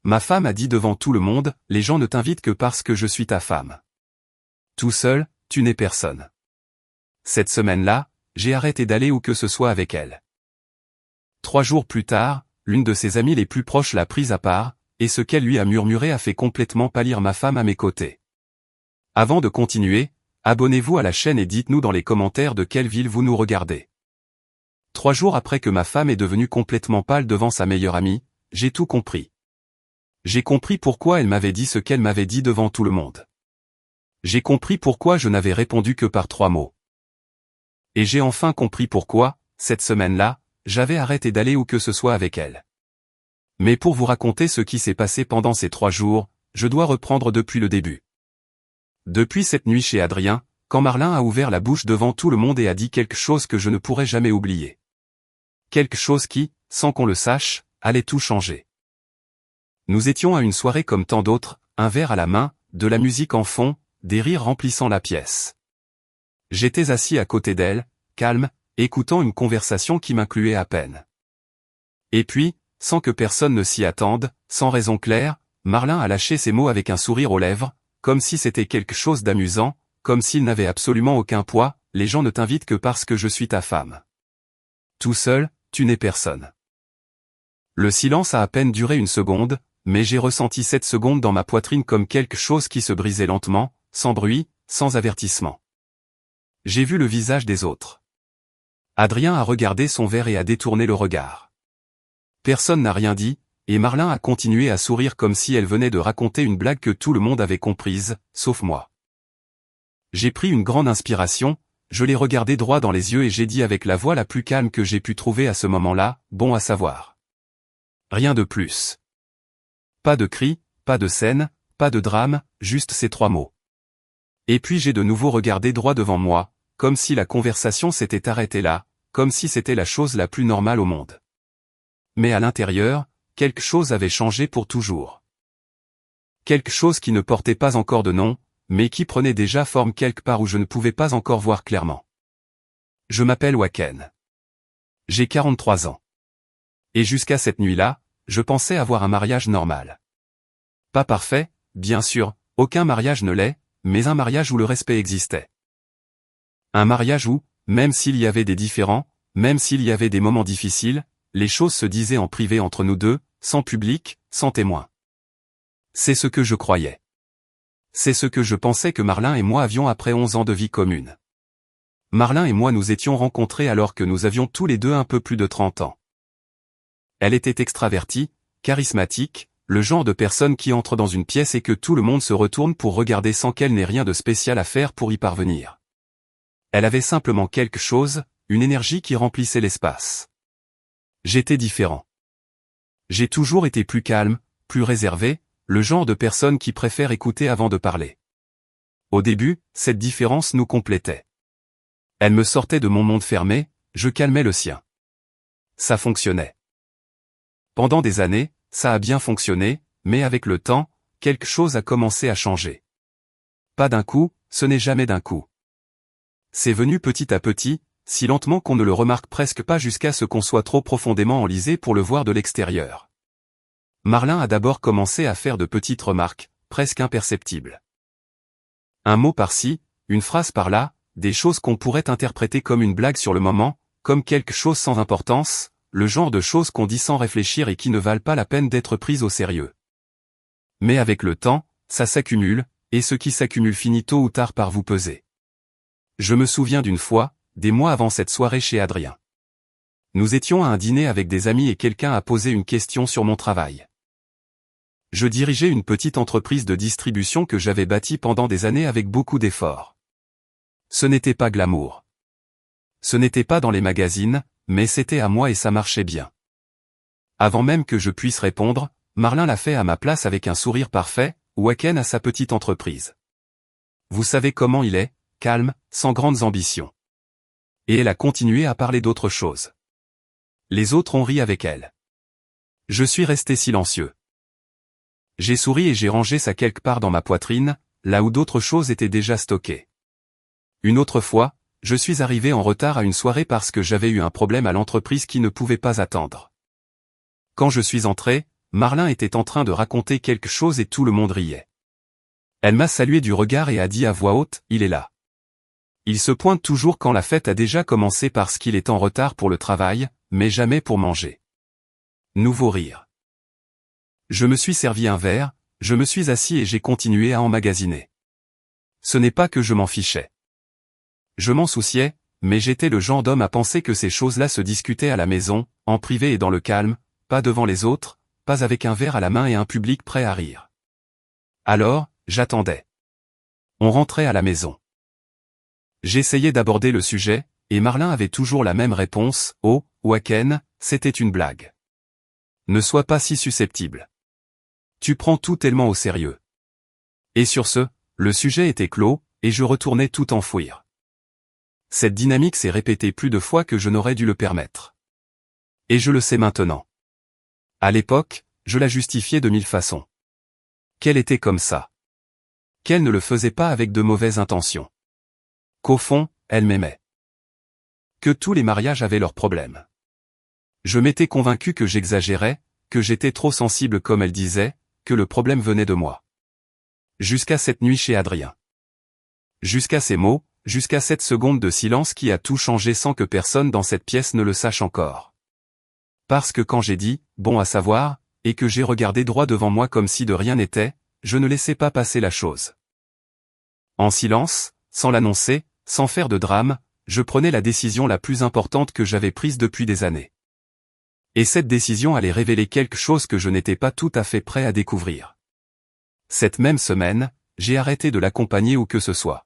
Ma femme a dit devant tout le monde, les gens ne t'invitent que parce que je suis ta femme. Tout seul, tu n'es personne. Cette semaine-là, j'ai arrêté d'aller où que ce soit avec elle. 3 jours plus tard, l'une de ses amies les plus proches l'a prise à part, et ce qu'elle lui a murmuré a fait complètement pâlir ma femme à mes côtés. Avant de continuer, abonnez-vous à la chaîne et dites-nous dans les commentaires de quelle ville vous nous regardez. 3 jours après que ma femme est devenue complètement pâle devant sa meilleure amie, j'ai tout compris. J'ai compris pourquoi elle m'avait dit ce qu'elle m'avait dit devant tout le monde. J'ai compris pourquoi je n'avais répondu que par 3 mots. Et j'ai enfin compris pourquoi, cette semaine-là, j'avais arrêté d'aller où que ce soit avec elle. Mais pour vous raconter ce qui s'est passé pendant ces 3 jours, je dois reprendre depuis le début. Depuis cette nuit chez Adrien, quand Marlin a ouvert la bouche devant tout le monde et a dit quelque chose que je ne pourrai jamais oublier. Quelque chose qui, sans qu'on le sache, allait tout changer. Nous étions à une soirée comme tant d'autres, un verre à la main, de la musique en fond, des rires remplissant la pièce. J'étais assis à côté d'elle, calme, écoutant une conversation qui m'incluait à peine. Et puis, sans que personne ne s'y attende, sans raison claire, Marlin a lâché ces mots avec un sourire aux lèvres, comme si c'était quelque chose d'amusant, comme s'il n'avait absolument aucun poids, les gens ne t'invitent que parce que je suis ta femme. Tout seul, tu n'es personne. Le silence a à peine duré 1 seconde, mais j'ai ressenti 7 secondes dans ma poitrine comme quelque chose qui se brisait lentement, sans bruit, sans avertissement. J'ai vu le visage des autres. Adrien a regardé son verre et a détourné le regard. Personne n'a rien dit, et Marlin a continué à sourire comme si elle venait de raconter une blague que tout le monde avait comprise, sauf moi. J'ai pris une grande inspiration, je l'ai regardé droit dans les yeux et j'ai dit avec la voix la plus calme que j'ai pu trouver à ce moment-là, bon à savoir. Rien de plus. Pas de cris, pas de scène, pas de drame, juste ces 3 mots. Et puis j'ai de nouveau regardé droit devant moi, comme si la conversation s'était arrêtée là, comme si c'était la chose la plus normale au monde. Mais à l'intérieur, quelque chose avait changé pour toujours. Quelque chose qui ne portait pas encore de nom, mais qui prenait déjà forme quelque part où je ne pouvais pas encore voir clairement. Je m'appelle Waken. J'ai 43 ans. Et jusqu'à cette nuit-là, je pensais avoir un mariage normal. Pas parfait, bien sûr, aucun mariage ne l'est, mais un mariage où le respect existait. Un mariage où, même s'il y avait des différends, même s'il y avait des moments difficiles, les choses se disaient en privé entre nous deux, sans public, sans témoin. C'est ce que je croyais. C'est ce que je pensais que Marlin et moi avions après 11 ans de vie commune. Marlin et moi nous étions rencontrés alors que nous avions tous les deux un peu plus de 30 ans. Elle était extravertie, charismatique, le genre de personne qui entre dans une pièce et que tout le monde se retourne pour regarder sans qu'elle n'ait rien de spécial à faire pour y parvenir. Elle avait simplement quelque chose, une énergie qui remplissait l'espace. J'étais différent. J'ai toujours été plus calme, plus réservé, le genre de personne qui préfère écouter avant de parler. Au début, cette différence nous complétait. Elle me sortait de mon monde fermé, je calmais le sien. Ça fonctionnait. Pendant des années, ça a bien fonctionné, mais avec le temps, quelque chose a commencé à changer. Pas d'un coup, ce n'est jamais d'un coup. C'est venu petit à petit, si lentement qu'on ne le remarque presque pas jusqu'à ce qu'on soit trop profondément enlisé pour le voir de l'extérieur. Marlin a d'abord commencé à faire de petites remarques, presque imperceptibles. Un mot par-ci, une phrase par-là, des choses qu'on pourrait interpréter comme une blague sur le moment, comme quelque chose sans importance, le genre de choses qu'on dit sans réfléchir et qui ne valent pas la peine d'être prises au sérieux. Mais avec le temps, ça s'accumule, et ce qui s'accumule finit tôt ou tard par vous peser. Je me souviens d'une fois, des mois avant cette soirée chez Adrien. Nous étions à un dîner avec des amis et quelqu'un a posé une question sur mon travail. Je dirigeais une petite entreprise de distribution que j'avais bâtie pendant des années avec beaucoup d'efforts. Ce n'était pas glamour. Ce n'était pas dans les magazines, mais c'était à moi et ça marchait bien. Avant même que je puisse répondre, Marlin l'a fait à ma place avec un sourire parfait, Waken a sa petite entreprise. Vous savez comment il est, calme, sans grandes ambitions. Et elle a continué à parler d'autre chose. Les autres ont ri avec elle. Je suis resté silencieux. J'ai souri et j'ai rangé ça quelque part dans ma poitrine, là où d'autres choses étaient déjà stockées. Une autre fois, je suis arrivé en retard à une soirée parce que j'avais eu un problème à l'entreprise qui ne pouvait pas attendre. Quand je suis entré, Marlin était en train de raconter quelque chose et tout le monde riait. Elle m'a salué du regard et a dit à voix haute, « Il est là. » Il se pointe toujours quand la fête a déjà commencé parce qu'il est en retard pour le travail, mais jamais pour manger. Nouveau rire. Je me suis servi un verre, je me suis assis et j'ai continué à emmagasiner. Ce n'est pas que je m'en fichais. Je m'en souciais, mais j'étais le genre d'homme à penser que ces choses-là se discutaient à la maison, en privé et dans le calme, pas devant les autres, pas avec un verre à la main et un public prêt à rire. Alors, j'attendais. On rentrait à la maison. J'essayais d'aborder le sujet, et Marlin avait toujours la même réponse, « Oh, Waken, c'était une blague. Ne sois pas si susceptible. Tu prends tout tellement au sérieux. » Et sur ce, le sujet était clos, et je retournais tout enfouir. Cette dynamique s'est répétée plus de fois que je n'aurais dû le permettre. Et je le sais maintenant. À l'époque, je la justifiais de 1000 façons. Qu'elle était comme ça. Qu'elle ne le faisait pas avec de mauvaises intentions. Qu'au fond, elle m'aimait. Que tous les mariages avaient leurs problèmes. Je m'étais convaincu que j'exagérais, que j'étais trop sensible comme elle disait, que le problème venait de moi. Jusqu'à cette nuit chez Adrien. Jusqu'à ces mots, jusqu'à cette seconde de silence qui a tout changé sans que personne dans cette pièce ne le sache encore. Parce que quand j'ai dit, bon à savoir, et que j'ai regardé droit devant moi comme si de rien n'était, je ne laissais pas passer la chose. En silence, sans l'annoncer, sans faire de drame, je prenais la décision la plus importante que j'avais prise depuis des années. Et cette décision allait révéler quelque chose que je n'étais pas tout à fait prêt à découvrir. Cette même semaine, j'ai arrêté de l'accompagner où que ce soit.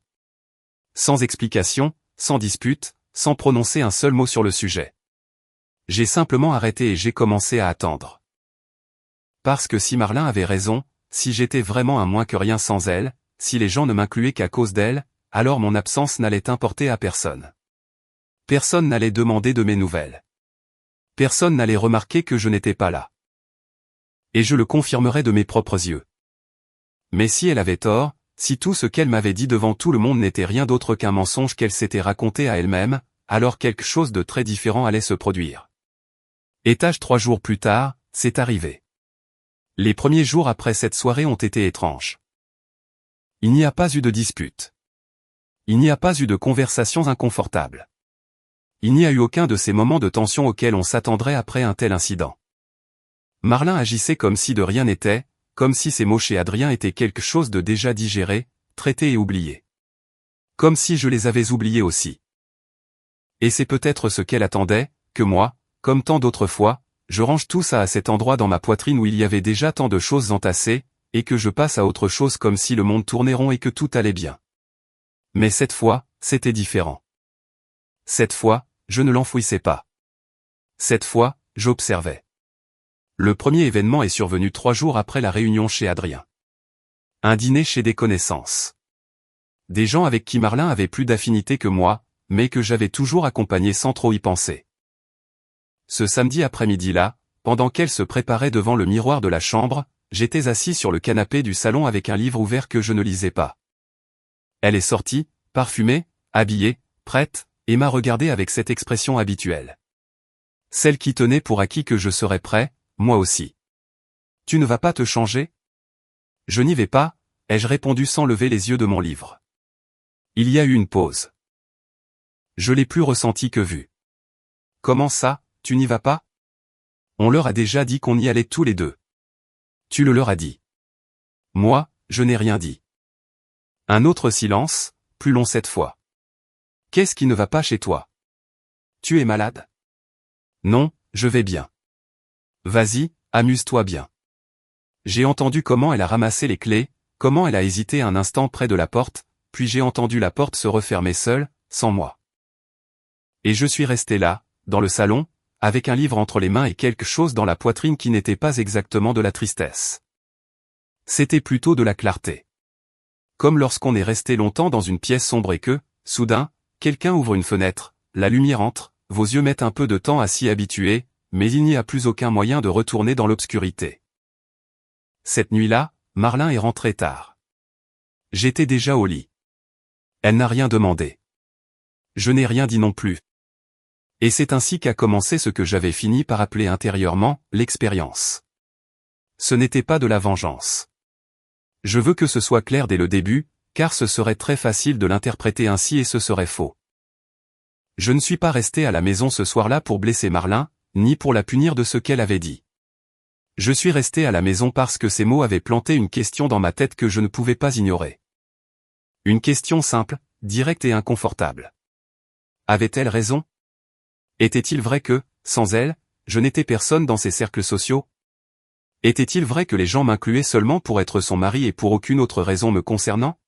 Sans explication, sans dispute, sans prononcer un seul mot sur le sujet. J'ai simplement arrêté et j'ai commencé à attendre. Parce que si Marlin avait raison, si j'étais vraiment un moins que rien sans elle, si les gens ne m'incluaient qu'à cause d'elle, alors mon absence n'allait importer à personne. Personne n'allait demander de mes nouvelles. Personne n'allait remarquer que je n'étais pas là. Et je le confirmerais de mes propres yeux. Mais si elle avait tort, si tout ce qu'elle m'avait dit devant tout le monde n'était rien d'autre qu'un mensonge qu'elle s'était raconté à elle-même, alors quelque chose de très différent allait se produire. Étage 3 jours plus tard, c'est arrivé. Les premiers jours après cette soirée ont été étranges. Il n'y a pas eu de dispute. Il n'y a pas eu de conversations inconfortables. Il n'y a eu aucun de ces moments de tension auxquels on s'attendrait après un tel incident. Marlin agissait comme si de rien n'était, comme si ces mots chez Adrien étaient quelque chose de déjà digéré, traité et oublié. Comme si je les avais oubliés aussi. Et c'est peut-être ce qu'elle attendait, que moi, comme tant d'autres fois, je range tout ça à cet endroit dans ma poitrine où il y avait déjà tant de choses entassées, et que je passe à autre chose comme si le monde tournait rond et que tout allait bien. Mais cette fois, c'était différent. Cette fois, je ne l'enfouissais pas. Cette fois, j'observais. Le premier événement est survenu 3 jours après la réunion chez Adrien. Un dîner chez des connaissances. Des gens avec qui Marlin avait plus d'affinité que moi, mais que j'avais toujours accompagné sans trop y penser. Ce samedi après-midi-là, pendant qu'elle se préparait devant le miroir de la chambre, j'étais assis sur le canapé du salon avec un livre ouvert que je ne lisais pas. Elle est sortie, parfumée, habillée, prête, et m'a regardé avec cette expression habituelle. Celle qui tenait pour acquis que je serais prêt, moi aussi. Tu ne vas pas te changer ? Je n'y vais pas, ai-je répondu sans lever les yeux de mon livre. Il y a eu une pause. Je l'ai plus ressenti que vu. Comment ça, tu n'y vas pas ? On leur a déjà dit qu'on y allait tous les deux. Tu le leur as dit. Moi, je n'ai rien dit. Un autre silence, plus long cette fois. Qu'est-ce qui ne va pas chez toi ? Tu es malade ? Non, je vais bien. Vas-y, amuse-toi bien. J'ai entendu comment elle a ramassé les clés, comment elle a hésité un instant près de la porte, puis j'ai entendu la porte se refermer seule, sans moi. Et je suis resté là, dans le salon, avec un livre entre les mains et quelque chose dans la poitrine qui n'était pas exactement de la tristesse. C'était plutôt de la clarté. Comme lorsqu'on est resté longtemps dans une pièce sombre et que, soudain, quelqu'un ouvre une fenêtre, la lumière entre, vos yeux mettent un peu de temps à s'y habituer, mais il n'y a plus aucun moyen de retourner dans l'obscurité. Cette nuit-là, Marlin est rentré tard. J'étais déjà au lit. Elle n'a rien demandé. Je n'ai rien dit non plus. Et c'est ainsi qu'a commencé ce que j'avais fini par appeler intérieurement, l'expérience. Ce n'était pas de la vengeance. Je veux que ce soit clair dès le début, car ce serait très facile de l'interpréter ainsi et ce serait faux. Je ne suis pas resté à la maison ce soir-là pour blesser Marlin, ni pour la punir de ce qu'elle avait dit. Je suis resté à la maison parce que ces mots avaient planté une question dans ma tête que je ne pouvais pas ignorer. Une question simple, directe et inconfortable. Avait-elle raison? Était-il vrai que, sans elle, je n'étais personne dans ces cercles sociaux? Était-il vrai que les gens m'incluaient seulement pour être son mari et pour aucune autre raison me concernant?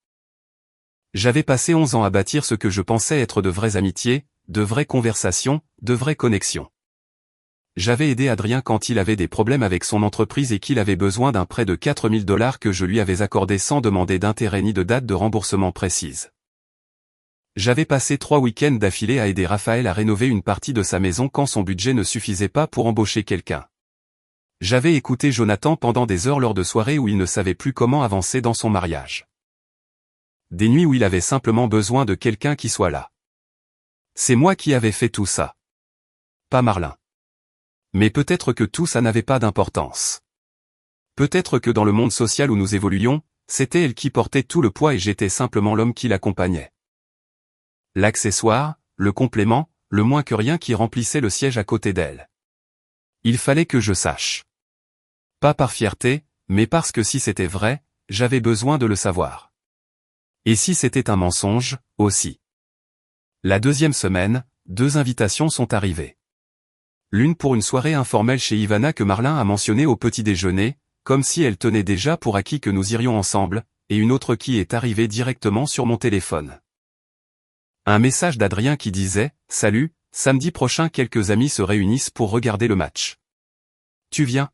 J'avais passé 11 ans à bâtir ce que je pensais être de vraies amitiés, de vraies conversations, de vraies connexions. J'avais aidé Adrien quand il avait des problèmes avec son entreprise et qu'il avait besoin d'un prêt de 4 000 $ que je lui avais accordé sans demander d'intérêt ni de date de remboursement précise. J'avais passé 3 week-ends d'affilée à aider Raphaël à rénover une partie de sa maison quand son budget ne suffisait pas pour embaucher quelqu'un. J'avais écouté Jonathan pendant des heures lors de soirées où il ne savait plus comment avancer dans son mariage. Des nuits où il avait simplement besoin de quelqu'un qui soit là. C'est moi qui avais fait tout ça. Pas Marlin. Mais peut-être que tout ça n'avait pas d'importance. Peut-être que dans le monde social où nous évoluions, c'était elle qui portait tout le poids et j'étais simplement l'homme qui l'accompagnait. L'accessoire, le complément, le moins que rien qui remplissait le siège à côté d'elle. Il fallait que je sache. Pas par fierté, mais parce que si c'était vrai, j'avais besoin de le savoir. Et si c'était un mensonge, aussi. La deuxième semaine, 2 invitations sont arrivées. L'une pour une soirée informelle chez Ivana que Marlin a mentionnée au petit déjeuner, comme si elle tenait déjà pour acquis que nous irions ensemble, et une autre qui est arrivée directement sur mon téléphone. Un message d'Adrien qui disait « Salut, samedi prochain quelques amis se réunissent pour regarder le match. Tu viens ?»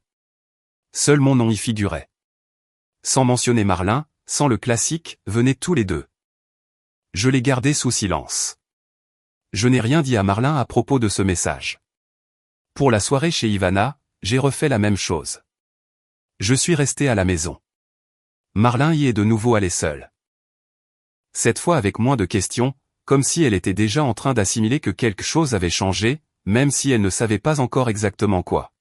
Seul mon nom y figurait. Sans mentionner Marlin, sans le classique « Venez tous les deux ». Je l'ai gardé sous silence. Je n'ai rien dit à Marlin à propos de ce message. Pour la soirée chez Ivana, j'ai refait la même chose. Je suis resté à la maison. Marlin y est de nouveau allé seul. Cette fois avec moins de questions, comme si elle était déjà en train d'assimiler que quelque chose avait changé, même si elle ne savait pas encore exactement quoi.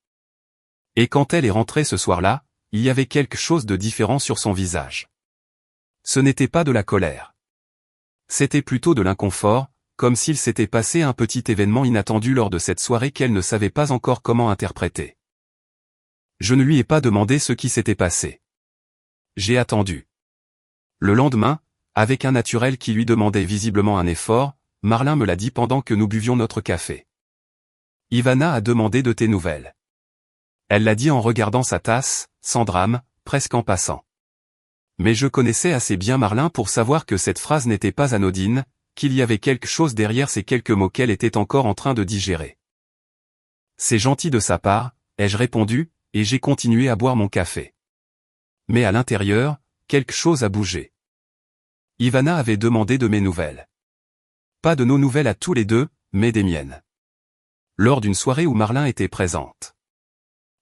Et quand elle est rentrée ce soir-là, il y avait quelque chose de différent sur son visage. Ce n'était pas de la colère. C'était plutôt de l'inconfort, comme s'il s'était passé un petit événement inattendu lors de cette soirée qu'elle ne savait pas encore comment interpréter. Je ne lui ai pas demandé ce qui s'était passé. J'ai attendu. Le lendemain, avec un naturel qui lui demandait visiblement un effort, Marlin me l'a dit pendant que nous buvions notre café. Ivana a demandé de tes nouvelles. Elle l'a dit en regardant sa tasse, sans drame, presque en passant. Mais je connaissais assez bien Marlin pour savoir que cette phrase n'était pas anodine, qu'il y avait quelque chose derrière ces quelques mots qu'elle était encore en train de digérer. C'est gentil de sa part, ai-je répondu, et j'ai continué à boire mon café. Mais à l'intérieur, quelque chose a bougé. Ivana avait demandé de mes nouvelles. Pas de nos nouvelles à tous les deux, mais des miennes. Lors d'une soirée où Marlin était présente.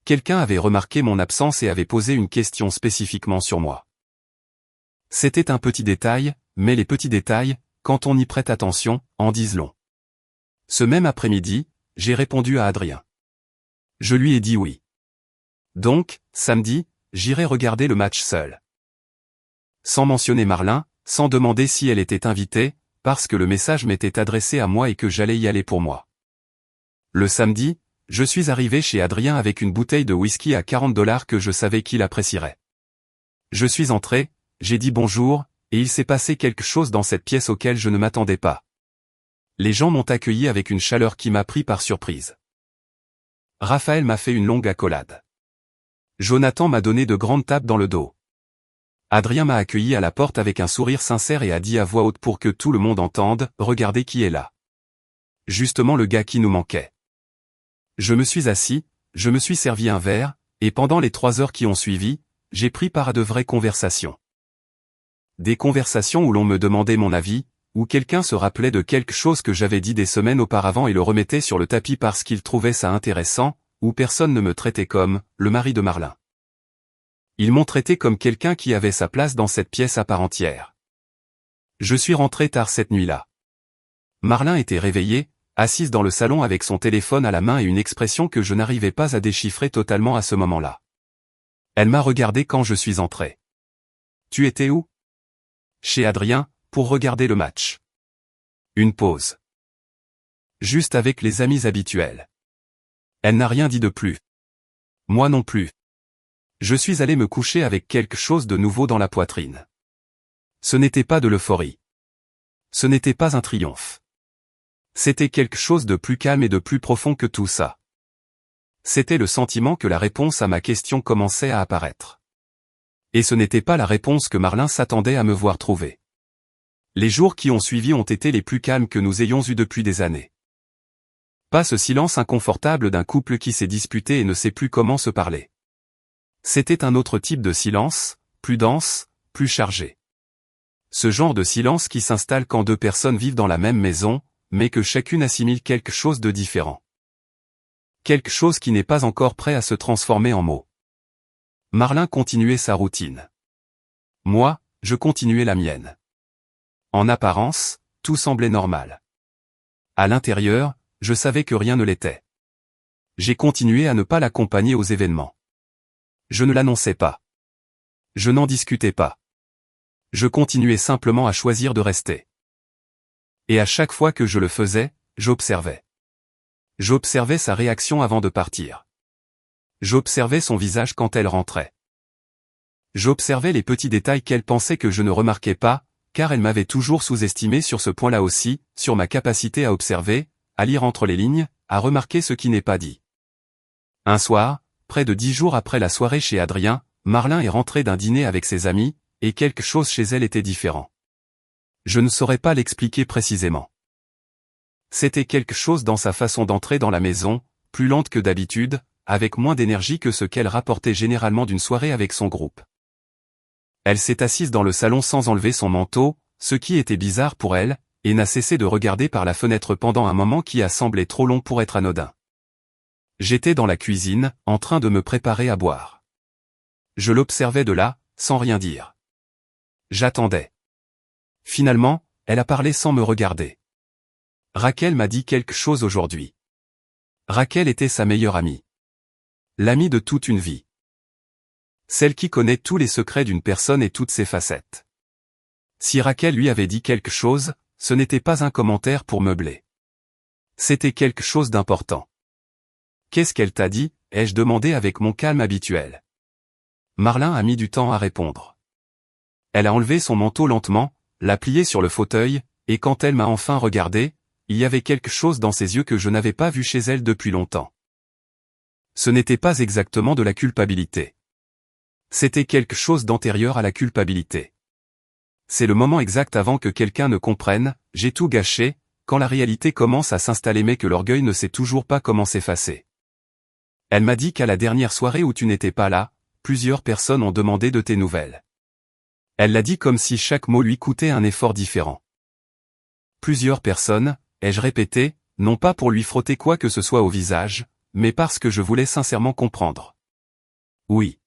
Quelqu'un avait remarqué mon absence et avait posé une question spécifiquement sur moi. C'était un petit détail, mais les petits détails, quand on y prête attention, en disent long. Ce même après-midi, j'ai répondu à Adrien. Je lui ai dit oui. Donc, samedi, j'irai regarder le match seul. Sans mentionner Marlin, sans demander si elle était invitée, parce que le message m'était adressé à moi et que j'allais y aller pour moi. Le samedi, je suis arrivé chez Adrien avec une bouteille de whisky à 40 $ que je savais qu'il apprécierait. Je suis entré, j'ai dit bonjour, et il s'est passé quelque chose dans cette pièce auquel je ne m'attendais pas. Les gens m'ont accueilli avec une chaleur qui m'a pris par surprise. Raphaël m'a fait une longue accolade. Jonathan m'a donné de grandes tapes dans le dos. Adrien m'a accueilli à la porte avec un sourire sincère et a dit à voix haute pour que tout le monde entende, « Regardez qui est là. » Justement le gars qui nous manquait. Je me suis assis, je me suis servi un verre, et pendant les 3 heures qui ont suivi, j'ai pris part à de vraies conversations. Des conversations où l'on me demandait mon avis, où quelqu'un se rappelait de quelque chose que j'avais dit des semaines auparavant et le remettait sur le tapis parce qu'il trouvait ça intéressant, où personne ne me traitait comme le mari de Marlin. Ils m'ont traité comme quelqu'un qui avait sa place dans cette pièce à part entière. Je suis rentré tard cette nuit-là. Marlin était réveillée, assise dans le salon avec son téléphone à la main et une expression que je n'arrivais pas à déchiffrer totalement à ce moment-là. Elle m'a regardé quand je suis entré. Tu étais où? Chez Adrien, pour regarder le match. Une pause. Juste avec les amis habituels. Elle n'a rien dit de plus. Moi non plus. Je suis allé me coucher avec quelque chose de nouveau dans la poitrine. Ce n'était pas de l'euphorie. Ce n'était pas un triomphe. C'était quelque chose de plus calme et de plus profond que tout ça. C'était le sentiment que la réponse à ma question commençait à apparaître. Et ce n'était pas la réponse que Marlin s'attendait à me voir trouver. Les jours qui ont suivi ont été les plus calmes que nous ayons eus depuis des années. Pas ce silence inconfortable d'un couple qui s'est disputé et ne sait plus comment se parler. C'était un autre type de silence, plus dense, plus chargé. Ce genre de silence qui s'installe quand deux personnes vivent dans la même maison, mais que chacune assimile quelque chose de différent. Quelque chose qui n'est pas encore prêt à se transformer en mots. Marlin continuait sa routine. Moi, je continuais la mienne. En apparence, tout semblait normal. À l'intérieur, je savais que rien ne l'était. J'ai continué à ne pas l'accompagner aux événements. Je ne l'annonçais pas. Je n'en discutais pas. Je continuais simplement à choisir de rester. Et à chaque fois que je le faisais, j'observais. J'observais sa réaction avant de partir. J'observais son visage quand elle rentrait. J'observais les petits détails qu'elle pensait que je ne remarquais pas, car elle m'avait toujours sous-estimé sur ce point-là aussi, sur ma capacité à observer, à lire entre les lignes, à remarquer ce qui n'est pas dit. Un soir, près de 10 jours après la soirée chez Adrien, Marlin est rentré d'un dîner avec ses amis, et quelque chose chez elle était différent. Je ne saurais pas l'expliquer précisément. C'était quelque chose dans sa façon d'entrer dans la maison, plus lente que d'habitude, avec moins d'énergie que ce qu'elle rapportait généralement d'une soirée avec son groupe. Elle s'est assise dans le salon sans enlever son manteau, ce qui était bizarre pour elle, et n'a cessé de regarder par la fenêtre pendant un moment qui a semblé trop long pour être anodin. J'étais dans la cuisine, en train de me préparer à boire. Je l'observais de là, sans rien dire. J'attendais. Finalement, elle a parlé sans me regarder. Raquel m'a dit quelque chose aujourd'hui. Raquel était sa meilleure amie. L'amie de toute une vie. Celle qui connaît tous les secrets d'une personne et toutes ses facettes. Si Raquel lui avait dit quelque chose, ce n'était pas un commentaire pour meubler. C'était quelque chose d'important. Qu'est-ce qu'elle t'a dit? Ai-je demandé avec mon calme habituel. Marlin a mis du temps à répondre. Elle a enlevé son manteau lentement, l'a plié sur le fauteuil, et quand elle m'a enfin regardé, il y avait quelque chose dans ses yeux que je n'avais pas vu chez elle depuis longtemps. Ce n'était pas exactement de la culpabilité. C'était quelque chose d'antérieur à la culpabilité. C'est le moment exact avant que quelqu'un ne comprenne, j'ai tout gâché, quand la réalité commence à s'installer mais que l'orgueil ne sait toujours pas comment s'effacer. Elle m'a dit qu'à la dernière soirée où tu n'étais pas là, plusieurs personnes ont demandé de tes nouvelles. Elle l'a dit comme si chaque mot lui coûtait un effort différent. Plusieurs personnes, ai-je répété, non pas pour lui frotter quoi que ce soit au visage, mais parce que je voulais sincèrement comprendre. Oui.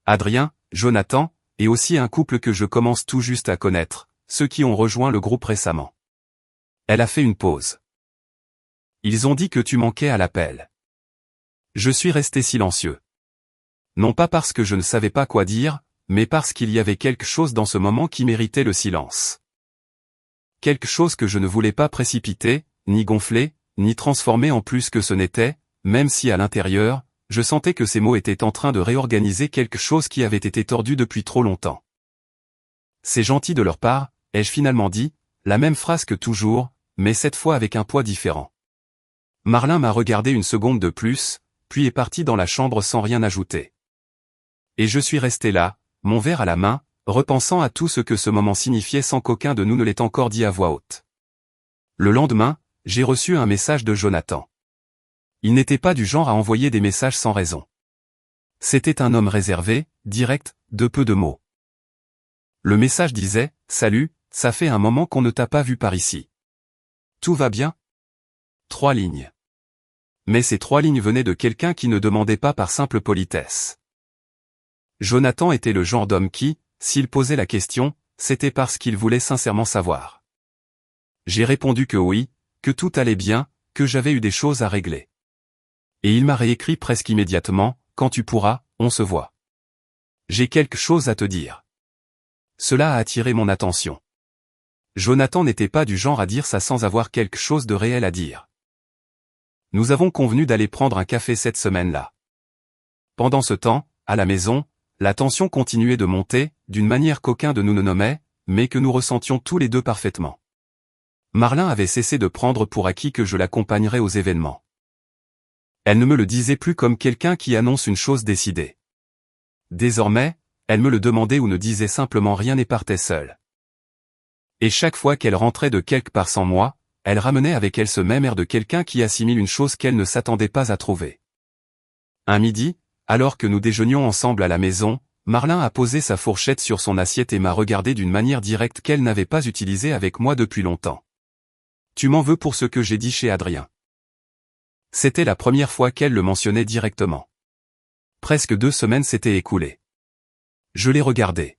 Adrien, Jonathan, et aussi un couple que je commence tout juste à connaître, ceux qui ont rejoint le groupe récemment. Elle a fait une pause. Ils ont dit que tu manquais à l'appel. Je suis resté silencieux. Non pas parce que je ne savais pas quoi dire, mais parce qu'il y avait quelque chose dans ce moment qui méritait le silence. Quelque chose que je ne voulais pas précipiter, ni gonfler, ni transformer en plus que ce n'était, même si à l'intérieur, je sentais que ces mots étaient en train de réorganiser quelque chose qui avait été tordu depuis trop longtemps. C'est gentil de leur part, ai-je finalement dit, la même phrase que toujours, mais cette fois avec un poids différent. Marlin m'a regardé une seconde de plus, puis est parti dans la chambre sans rien ajouter. Et je suis resté là, mon verre à la main, repensant à tout ce que ce moment signifiait sans qu'aucun de nous ne l'ait encore dit à voix haute. Le lendemain, j'ai reçu un message de Jonathan. Il n'était pas du genre à envoyer des messages sans raison. C'était un homme réservé, direct, de peu de mots. Le message disait « Salut, ça fait un moment qu'on ne t'a pas vu par ici. Tout va bien ?» 3 lignes. Mais ces 3 lignes venaient de quelqu'un qui ne demandait pas par simple politesse. Jonathan était le genre d'homme qui, s'il posait la question, c'était parce qu'il voulait sincèrement savoir. J'ai répondu que oui, que tout allait bien, que j'avais eu des choses à régler. Et il m'a réécrit presque immédiatement, « Quand tu pourras, on se voit. » J'ai quelque chose à te dire. Cela a attiré mon attention. Jonathan n'était pas du genre à dire ça sans avoir quelque chose de réel à dire. Nous avons convenu d'aller prendre un café cette semaine-là. Pendant ce temps, à la maison, la tension continuait de monter, d'une manière qu'aucun de nous ne nommait, mais que nous ressentions tous les deux parfaitement. Marlin avait cessé de prendre pour acquis que je l'accompagnerais aux événements. Elle ne me le disait plus comme quelqu'un qui annonce une chose décidée. Désormais, elle me le demandait ou ne disait simplement rien et partait seule. Et chaque fois qu'elle rentrait de quelque part sans moi, elle ramenait avec elle ce même air de quelqu'un qui assimile une chose qu'elle ne s'attendait pas à trouver. Un midi, alors que nous déjeunions ensemble à la maison, Marlin a posé sa fourchette sur son assiette et m'a regardé d'une manière directe qu'elle n'avait pas utilisée avec moi depuis longtemps. « Tu m'en veux pour ce que j'ai dit chez Adrien ?» C'était la première fois qu'elle le mentionnait directement. Presque 2 semaines s'étaient écoulées. Je l'ai regardé.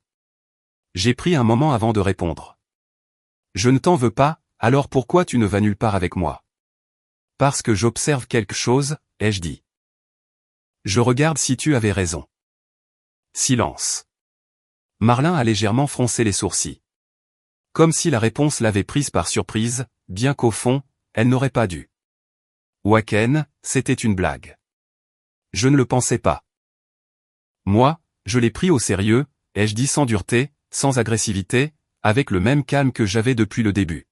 J'ai pris un moment avant de répondre. « Je ne t'en veux pas, alors pourquoi tu ne vas nulle part avec moi ?»« Parce que j'observe quelque chose, ai-je dit. »« Je regarde si tu avais raison. » Silence. Marlin a légèrement froncé les sourcils. Comme si la réponse l'avait prise par surprise, bien qu'au fond, elle n'aurait pas dû. Waken, c'était une blague. Je ne le pensais pas. Moi, je l'ai pris au sérieux, ai-je dit sans dureté, sans agressivité, avec le même calme que j'avais depuis le début.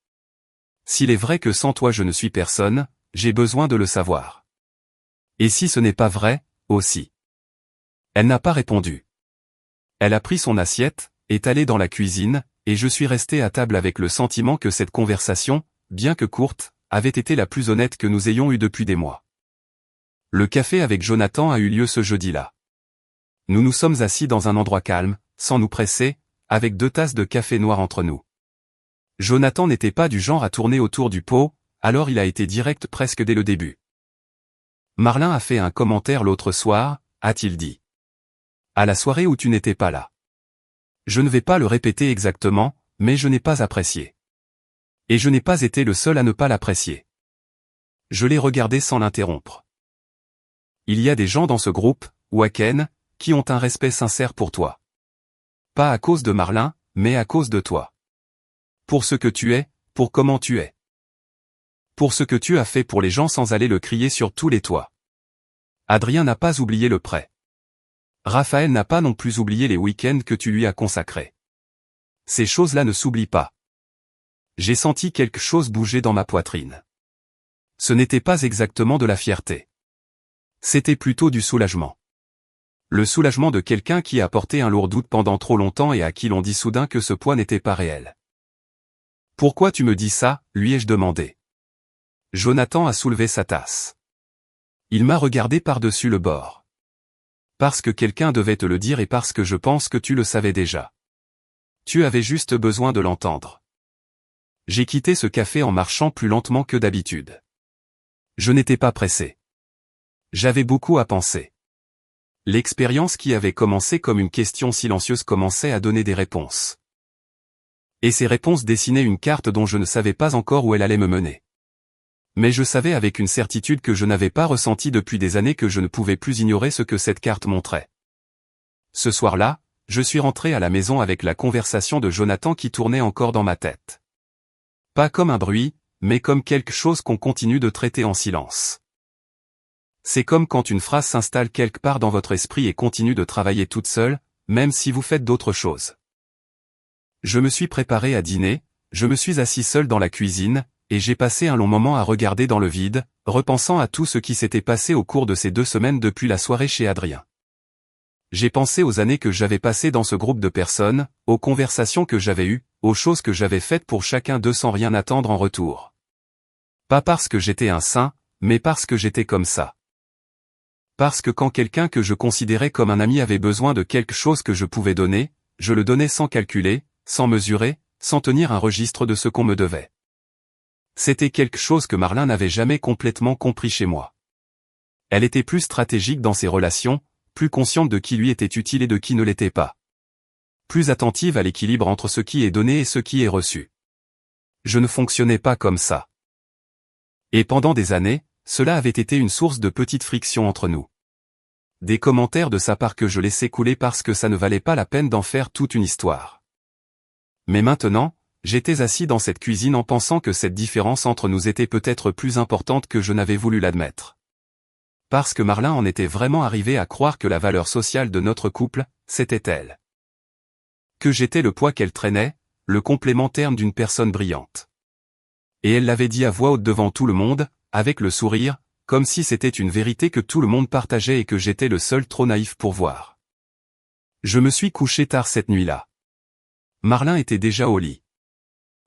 S'il est vrai que sans toi je ne suis personne, j'ai besoin de le savoir. Et si ce n'est pas vrai, aussi. Elle n'a pas répondu. Elle a pris son assiette, est allée dans la cuisine, et je suis resté à table avec le sentiment que cette conversation, bien que courte, avait été la plus honnête que nous ayons eue depuis des mois. Le café avec Jonathan a eu lieu ce jeudi-là. Nous nous sommes assis dans un endroit calme, sans nous presser, avec 2 tasses de café noir entre nous. Jonathan n'était pas du genre à tourner autour du pot, alors il a été direct presque dès le début. Marlin a fait un commentaire l'autre soir, a-t-il dit. À la soirée où tu n'étais pas là. Je ne vais pas le répéter exactement, mais je n'ai pas apprécié. Et je n'ai pas été le seul à ne pas l'apprécier. Je l'ai regardé sans l'interrompre. Il y a des gens dans ce groupe, Waken, qui ont un respect sincère pour toi. Pas à cause de Marlin, mais à cause de toi. Pour ce que tu es, pour comment tu es. Pour ce que tu as fait pour les gens sans aller le crier sur tous les toits. Adrien n'a pas oublié le prêt. Raphaël n'a pas non plus oublié les week-ends que tu lui as consacrés. Ces choses-là ne s'oublient pas. J'ai senti quelque chose bouger dans ma poitrine. Ce n'était pas exactement de la fierté. C'était plutôt du soulagement. Le soulagement de quelqu'un qui a porté un lourd doute pendant trop longtemps et à qui l'on dit soudain que ce poids n'était pas réel. « Pourquoi tu me dis ça ?» lui ai-je demandé. Jonathan a soulevé sa tasse. Il m'a regardé par-dessus le bord. Parce que quelqu'un devait te le dire et parce que je pense que tu le savais déjà. Tu avais juste besoin de l'entendre. J'ai quitté ce café en marchant plus lentement que d'habitude. Je n'étais pas pressé. J'avais beaucoup à penser. L'expérience qui avait commencé comme une question silencieuse commençait à donner des réponses. Et ces réponses dessinaient une carte dont je ne savais pas encore où elle allait me mener. Mais je savais avec une certitude que je n'avais pas ressenti depuis des années que je ne pouvais plus ignorer ce que cette carte montrait. Ce soir-là, je suis rentré à la maison avec la conversation de Jonathan qui tournait encore dans ma tête. Pas comme un bruit, mais comme quelque chose qu'on continue de traiter en silence. C'est comme quand une phrase s'installe quelque part dans votre esprit et continue de travailler toute seule, même si vous faites d'autres choses. Je me suis préparé à dîner, je me suis assis seul dans la cuisine, et j'ai passé un long moment à regarder dans le vide, repensant à tout ce qui s'était passé au cours de ces 2 semaines depuis la soirée chez Adrien. J'ai pensé aux années que j'avais passées dans ce groupe de personnes, aux conversations que j'avais eues, aux choses que j'avais faites pour chacun d'eux sans rien attendre en retour. Pas parce que j'étais un saint, mais parce que j'étais comme ça. Parce que quand quelqu'un que je considérais comme un ami avait besoin de quelque chose que je pouvais donner, je le donnais sans calculer, sans mesurer, sans tenir un registre de ce qu'on me devait. C'était quelque chose que Marlin n'avait jamais complètement compris chez moi. Elle était plus stratégique dans ses relations, plus consciente de qui lui était utile et de qui ne l'était pas. Plus attentive à l'équilibre entre ce qui est donné et ce qui est reçu. Je ne fonctionnais pas comme ça. Et pendant des années, cela avait été une source de petites frictions entre nous. Des commentaires de sa part que je laissais couler parce que ça ne valait pas la peine d'en faire toute une histoire. Mais maintenant, j'étais assis dans cette cuisine en pensant que cette différence entre nous était peut-être plus importante que je n'avais voulu l'admettre. Parce que Marlin en était vraiment arrivé à croire que la valeur sociale de notre couple, c'était elle. Que j'étais le poids qu'elle traînait, le complément terne d'une personne brillante. Et elle l'avait dit à voix haute devant tout le monde, avec le sourire, comme si c'était une vérité que tout le monde partageait et que j'étais le seul trop naïf pour voir. Je me suis couché tard cette nuit-là. Marlin était déjà au lit.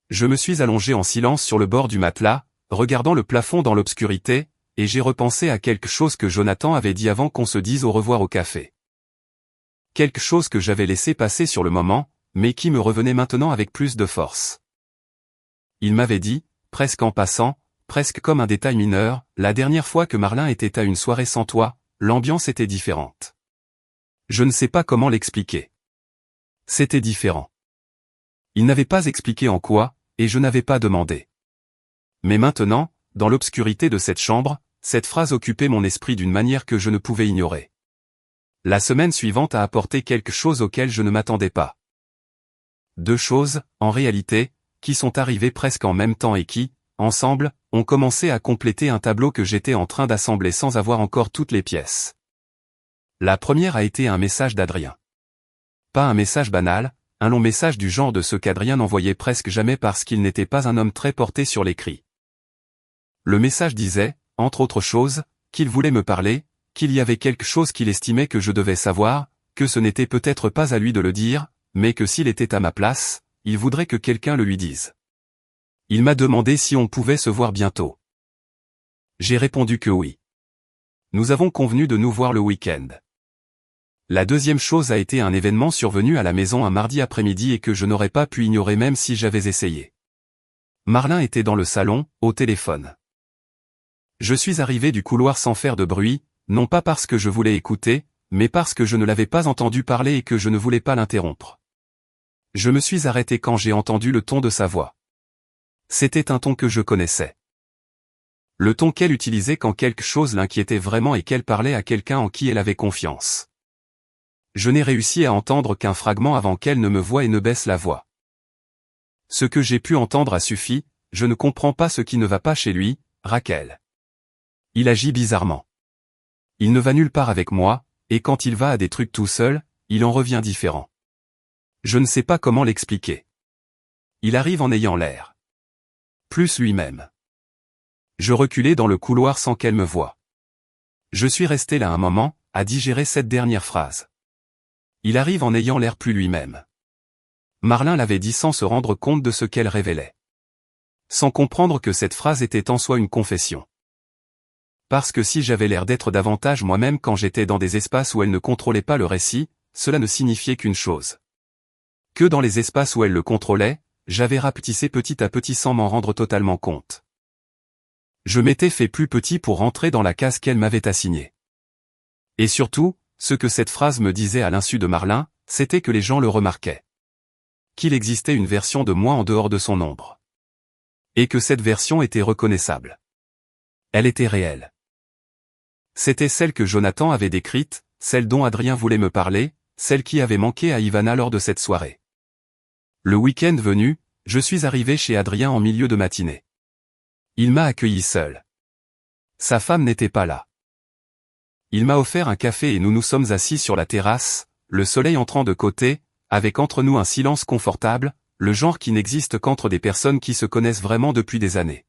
Je me suis allongé en silence sur le bord du matelas, regardant le plafond dans l'obscurité, et j'ai repensé à quelque chose que Jonathan avait dit avant qu'on se dise au revoir au café. Quelque chose que j'avais laissé passer sur le moment, mais qui me revenait maintenant avec plus de force. Il m'avait dit, presque en passant, presque comme un détail mineur, la dernière fois que Marlin était à une soirée sans toi, l'ambiance était différente. Je ne sais pas comment l'expliquer. C'était différent. Il n'avait pas expliqué en quoi, et je n'avais pas demandé. Mais maintenant, dans l'obscurité de cette chambre, cette phrase occupait mon esprit d'une manière que je ne pouvais ignorer. La semaine suivante a apporté quelque chose auquel je ne m'attendais pas. Deux choses, en réalité, qui sont arrivées presque en même temps et qui, ensemble, ont commencé à compléter un tableau que j'étais en train d'assembler sans avoir encore toutes les pièces. La première a été un message d'Adrien. Pas un message banal, un long message du genre de ce qu'Adrien n'envoyait presque jamais parce qu'il n'était pas un homme très porté sur l'écrit. Le message disait, entre autres choses, qu'il voulait me parler, qu'il y avait quelque chose qu'il estimait que je devais savoir, que ce n'était peut-être pas à lui de le dire, mais que s'il était à ma place, il voudrait que quelqu'un le lui dise. Il m'a demandé si on pouvait se voir bientôt. J'ai répondu que oui. Nous avons convenu de nous voir le week-end. La deuxième chose a été un événement survenu à la maison un mardi après-midi et que je n'aurais pas pu ignorer même si j'avais essayé. Marlin était dans le salon, au téléphone. Je suis arrivé du couloir sans faire de bruit, non pas parce que je voulais écouter, mais parce que je ne l'avais pas entendu parler et que je ne voulais pas l'interrompre. Je me suis arrêté quand j'ai entendu le ton de sa voix. C'était un ton que je connaissais. Le ton qu'elle utilisait quand quelque chose l'inquiétait vraiment et qu'elle parlait à quelqu'un en qui elle avait confiance. Je n'ai réussi à entendre qu'un fragment avant qu'elle ne me voie et ne baisse la voix. Ce que j'ai pu entendre a suffi, je ne comprends pas ce qui ne va pas chez lui, Raquel. Il agit bizarrement. Il ne va nulle part avec moi, et quand il va à des trucs tout seul, il en revient différent. Je ne sais pas comment l'expliquer. Il arrive en ayant l'air. Plus lui-même. Je reculais dans le couloir sans qu'elle me voie. Je suis resté là un moment, à digérer cette dernière phrase. Il arrive en ayant l'air plus lui-même. Marlin l'avait dit sans se rendre compte de ce qu'elle révélait. Sans comprendre que cette phrase était en soi une confession. Parce que si j'avais l'air d'être davantage moi-même quand j'étais dans des espaces où elle ne contrôlait pas le récit, cela ne signifiait qu'une chose. Que dans les espaces où elle le contrôlait, j'avais rapetissé petit à petit sans m'en rendre totalement compte. Je m'étais fait plus petit pour rentrer dans la case qu'elle m'avait assignée. Et surtout, ce que cette phrase me disait à l'insu de Marlin, c'était que les gens le remarquaient. Qu'il existait une version de moi en dehors de son ombre. Et que cette version était reconnaissable. Elle était réelle. C'était celle que Jonathan avait décrite, celle dont Adrien voulait me parler, celle qui avait manqué à Ivana lors de cette soirée. Le week-end venu, je suis arrivé chez Adrien en milieu de matinée. Il m'a accueilli seul. Sa femme n'était pas là. Il m'a offert un café et nous nous sommes assis sur la terrasse, le soleil entrant de côté, avec entre nous un silence confortable, le genre qui n'existe qu'entre des personnes qui se connaissent vraiment depuis des années.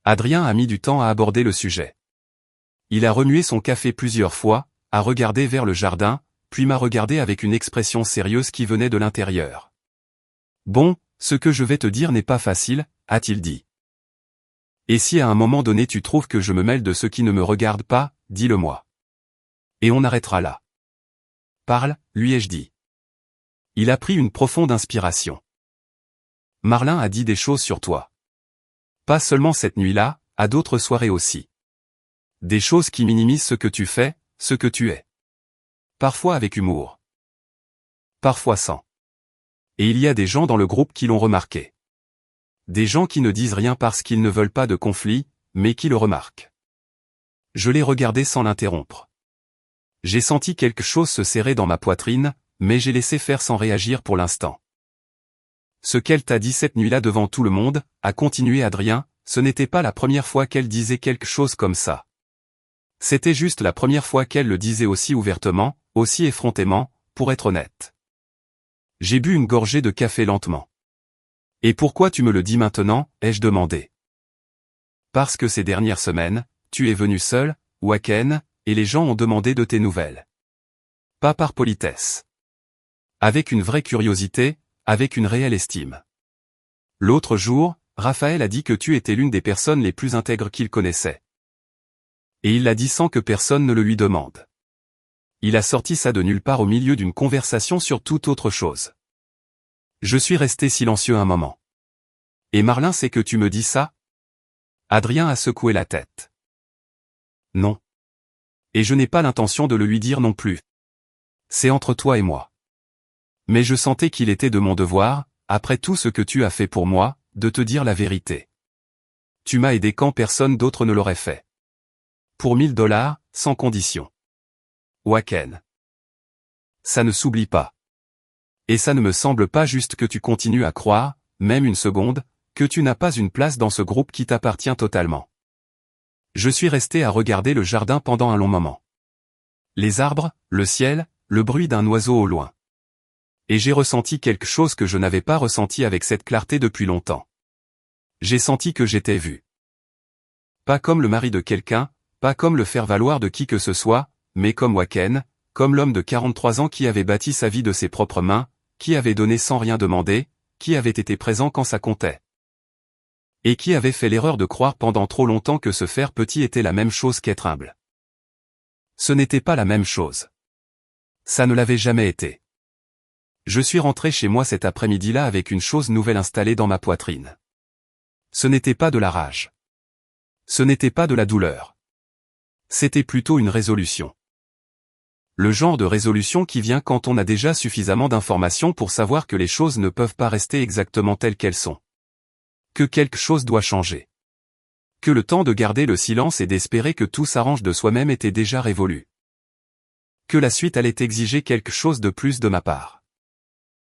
Adrien a mis du temps à aborder le sujet. Il a remué son café plusieurs fois, a regardé vers le jardin, puis m'a regardé avec une expression sérieuse qui venait de l'intérieur. « Bon, ce que je vais te dire n'est pas facile, a-t-il dit. Et si à un moment donné tu trouves que je me mêle de ce qui ne me regarde pas, dis-le-moi. Et on arrêtera là. Parle, lui ai-je dit. Il a pris une profonde inspiration. Marlin a dit des choses sur toi. Pas seulement cette nuit-là, à d'autres soirées aussi. Des choses qui minimisent ce que tu fais, ce que tu es. Parfois avec humour. Parfois sans. Et il y a des gens dans le groupe qui l'ont remarqué. Des gens qui ne disent rien parce qu'ils ne veulent pas de conflit, mais qui le remarquent. Je l'ai regardé sans l'interrompre. J'ai senti quelque chose se serrer dans ma poitrine, mais j'ai laissé faire sans réagir pour l'instant. Ce qu'elle t'a dit cette nuit-là devant tout le monde, a continué Adrien, ce n'était pas la première fois qu'elle disait quelque chose comme ça. C'était juste la première fois qu'elle le disait aussi ouvertement, aussi effrontément, pour être honnête. J'ai bu une gorgée de café lentement. Et pourquoi tu me le dis maintenant, ai-je demandé. Parce que ces dernières semaines, tu es venu seul, Waken, et les gens ont demandé de tes nouvelles. Pas par politesse. Avec une vraie curiosité, avec une réelle estime. L'autre jour, Raphaël a dit que tu étais l'une des personnes les plus intègres qu'il connaissait. Et il l'a dit sans que personne ne le lui demande. Il a sorti ça de nulle part au milieu d'une conversation sur toute autre chose. Je suis resté silencieux un moment. Et Marlin sait que tu me dis ça? Adrien a secoué la tête. Non. Et je n'ai pas l'intention de le lui dire non plus. C'est entre toi et moi. Mais je sentais qu'il était de mon devoir, après tout ce que tu as fait pour moi, de te dire la vérité. Tu m'as aidé quand personne d'autre ne l'aurait fait. Pour $1000, sans condition. Waken. Ça ne s'oublie pas. Et ça ne me semble pas juste que tu continues à croire, même une seconde, que tu n'as pas une place dans ce groupe qui t'appartient totalement. Je suis resté à regarder le jardin pendant un long moment. Les arbres, le ciel, le bruit d'un oiseau au loin. Et j'ai ressenti quelque chose que je n'avais pas ressenti avec cette clarté depuis longtemps. J'ai senti que j'étais vu. Pas comme le mari de quelqu'un, pas comme le faire-valoir de qui que ce soit, mais comme Waken, comme l'homme de 43 ans qui avait bâti sa vie de ses propres mains, qui avait donné sans rien demander, qui avait été présent quand ça comptait. Et qui avait fait l'erreur de croire pendant trop longtemps que se faire petit était la même chose qu'être humble. Ce n'était pas la même chose. Ça ne l'avait jamais été. Je suis rentré chez moi cet après-midi-là avec une chose nouvelle installée dans ma poitrine. Ce n'était pas de la rage. Ce n'était pas de la douleur. C'était plutôt une résolution. Le genre de résolution qui vient quand on a déjà suffisamment d'informations pour savoir que les choses ne peuvent pas rester exactement telles qu'elles sont. Que quelque chose doit changer. Que le temps de garder le silence et d'espérer que tout s'arrange de soi-même était déjà révolu. Que la suite allait exiger quelque chose de plus de ma part.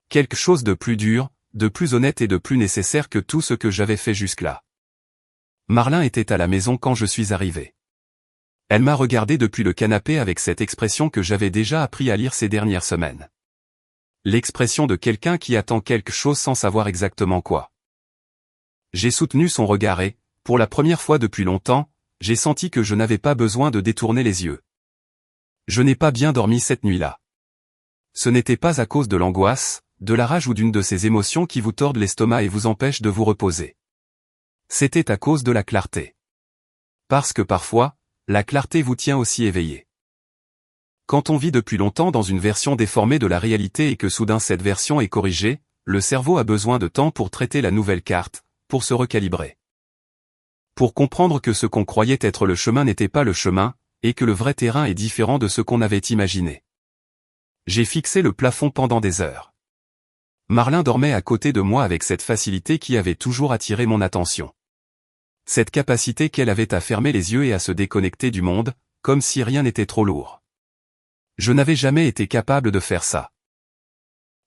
Quelque chose de plus dur, de plus honnête et de plus nécessaire que tout ce que j'avais fait jusque-là. Marlin était à la maison quand je suis arrivé. Elle m'a regardé depuis le canapé avec cette expression que j'avais déjà appris à lire ces dernières semaines. L'expression de quelqu'un qui attend quelque chose sans savoir exactement quoi. J'ai soutenu son regard et, pour la première fois depuis longtemps, j'ai senti que je n'avais pas besoin de détourner les yeux. Je n'ai pas bien dormi cette nuit-là. Ce n'était pas à cause de l'angoisse, de la rage ou d'une de ces émotions qui vous tordent l'estomac et vous empêchent de vous reposer. C'était à cause de la clarté. Parce que parfois, la clarté vous tient aussi éveillé. Quand on vit depuis longtemps dans une version déformée de la réalité et que soudain cette version est corrigée, le cerveau a besoin de temps pour traiter la nouvelle carte, pour se recalibrer. Pour comprendre que ce qu'on croyait être le chemin n'était pas le chemin, et que le vrai terrain est différent de ce qu'on avait imaginé. J'ai fixé le plafond pendant des heures. Marlin dormait à côté de moi avec cette facilité qui avait toujours attiré mon attention. Cette capacité qu'elle avait à fermer les yeux et à se déconnecter du monde, comme si rien n'était trop lourd. Je n'avais jamais été capable de faire ça.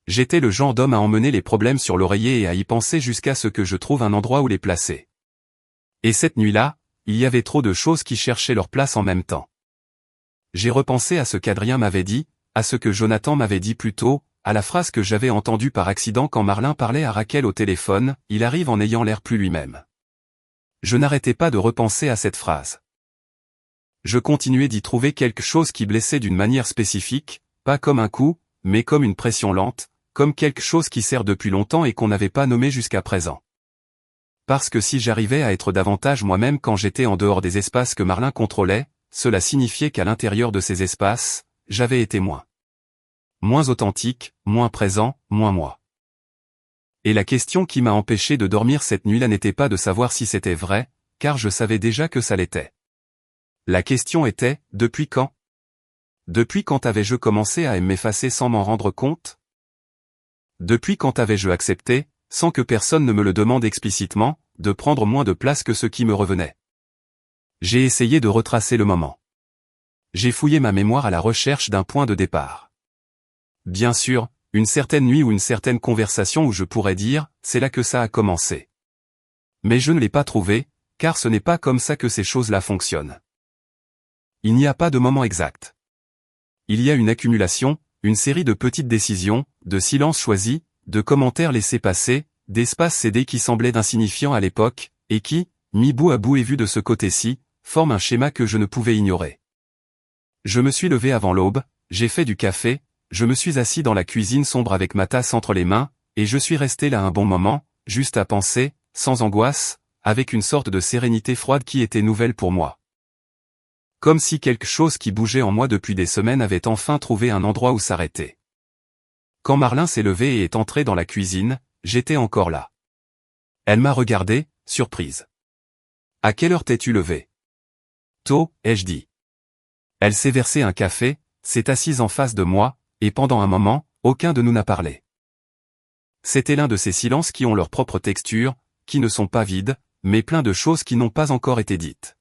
J'étais le genre d'homme à emmener les problèmes sur l'oreiller et à y penser jusqu'à ce que je trouve un endroit où les placer. Et cette nuit-là, il y avait trop de choses qui cherchaient leur place en même temps. J'ai repensé à ce qu'Adrien m'avait dit, à ce que Jonathan m'avait dit plus tôt, à la phrase que j'avais entendue par accident quand Marlin parlait à Raquel au téléphone, il arrive en ayant l'air plus lui-même. Je n'arrêtais pas de repenser à cette phrase. Je continuais d'y trouver quelque chose qui blessait d'une manière spécifique, pas comme un coup, mais comme une pression lente, comme quelque chose qui sert depuis longtemps et qu'on n'avait pas nommé jusqu'à présent. Parce que si j'arrivais à être davantage moi-même quand j'étais en dehors des espaces que Marlin contrôlait, cela signifiait qu'à l'intérieur de ces espaces, j'avais été moins authentique, moins présent, moins moi. Et la question qui m'a empêché de dormir cette nuit-là n'était pas de savoir si c'était vrai, car je savais déjà que ça l'était. La question était, depuis quand? Depuis quand avais-je commencé à m'effacer sans m'en rendre compte? Depuis quand avais-je accepté, sans que personne ne me le demande explicitement, de prendre moins de place que ce qui me revenait? J'ai essayé de retracer le moment. J'ai fouillé ma mémoire à la recherche d'un point de départ. Bien sûr, une certaine nuit ou une certaine conversation où je pourrais dire, c'est là que ça a commencé. Mais je ne l'ai pas trouvé, car ce n'est pas comme ça que ces choses-là fonctionnent. Il n'y a pas de moment exact. Il y a une accumulation, une série de petites décisions, de silences choisis, de commentaires laissés passer, d'espaces cédés qui semblaient insignifiants à l'époque, et qui, mis bout à bout et vu de ce côté-ci, forment un schéma que je ne pouvais ignorer. Je me suis levé avant l'aube, j'ai fait du café, je me suis assis dans la cuisine sombre avec ma tasse entre les mains, et je suis resté là un bon moment, juste à penser, sans angoisse, avec une sorte de sérénité froide qui était nouvelle pour moi. Comme si quelque chose qui bougeait en moi depuis des semaines avait enfin trouvé un endroit où s'arrêter. Quand Marlin s'est levé et est entré dans la cuisine, j'étais encore là. Elle m'a regardé, surprise. « À quelle heure t'es-tu levé ?»« Tôt, ai-je dit. » Elle s'est versé un café, s'est assise en face de moi, et pendant un moment, aucun de nous n'a parlé. C'était l'un de ces silences qui ont leur propre texture, qui ne sont pas vides, mais pleins de choses qui n'ont pas encore été dites.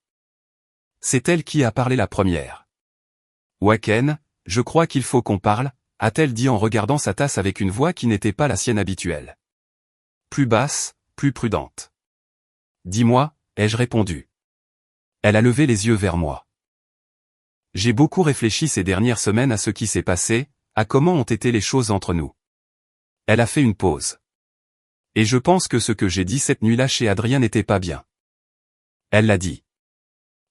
C'est elle qui a parlé la première. « Waken, je crois qu'il faut qu'on parle », a-t-elle dit en regardant sa tasse avec une voix qui n'était pas la sienne habituelle. Plus basse, plus prudente. « Dis-moi, ai-je répondu. » Elle a levé les yeux vers moi. J'ai beaucoup réfléchi ces dernières semaines à ce qui s'est passé, à comment ont été les choses entre nous. Elle a fait une pause. Et je pense que ce que j'ai dit cette nuit-là chez Adrien n'était pas bien. Elle l'a dit.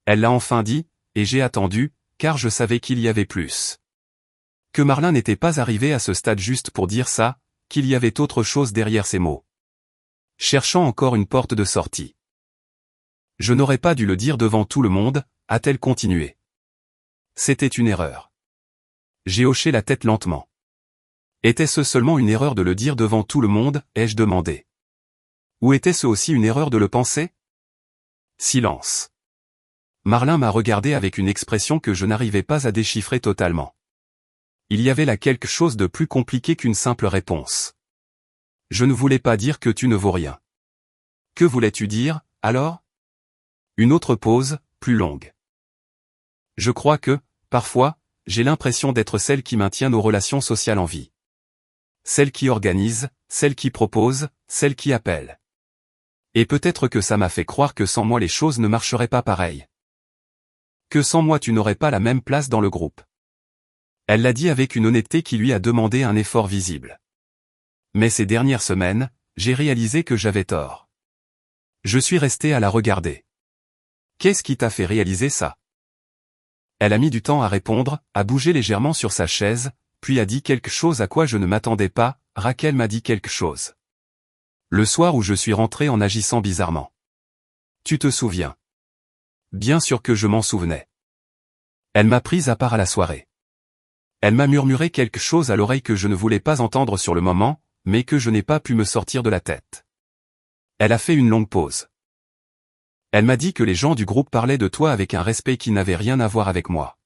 Elle l'a enfin dit, et j'ai attendu, car je savais qu'il y avait plus. Que Marlin n'était pas arrivé à ce stade juste pour dire ça, qu'il y avait autre chose derrière ces mots. Cherchant encore une porte de sortie. Je n'aurais pas dû le dire devant tout le monde, a-t-elle continué. C'était une erreur. J'ai hoché la tête lentement. Était-ce seulement une erreur de le dire devant tout le monde, ai-je demandé. Ou était-ce aussi une erreur de le penser? Silence. Marlin m'a regardé avec une expression que je n'arrivais pas à déchiffrer totalement. Il y avait là quelque chose de plus compliqué qu'une simple réponse. Je ne voulais pas dire que tu ne vaux rien. Que voulais-tu dire, alors? Une autre pause, plus longue. Je crois que, parfois, j'ai l'impression d'être celle qui maintient nos relations sociales en vie. Celle qui organise, celle qui propose, celle qui appelle. Et peut-être que ça m'a fait croire que sans moi les choses ne marcheraient pas pareil. Que sans moi tu n'aurais pas la même place dans le groupe. Elle l'a dit avec une honnêteté qui lui a demandé un effort visible. Mais ces dernières semaines, j'ai réalisé que j'avais tort. Je suis resté à la regarder. Qu'est-ce qui t'a fait réaliser ça? Elle a mis du temps à répondre, a bougé légèrement sur sa chaise, puis a dit quelque chose à quoi je ne m'attendais pas. Raquel m'a dit quelque chose. Le soir où je suis rentré en agissant bizarrement. Tu te souviens? Bien sûr que je m'en souvenais. Elle m'a prise à part à la soirée. Elle m'a murmuré quelque chose à l'oreille que je ne voulais pas entendre sur le moment, mais que je n'ai pas pu me sortir de la tête. Elle a fait une longue pause. Elle m'a dit que les gens du groupe parlaient de toi avec un respect qui n'avait rien à voir avec moi.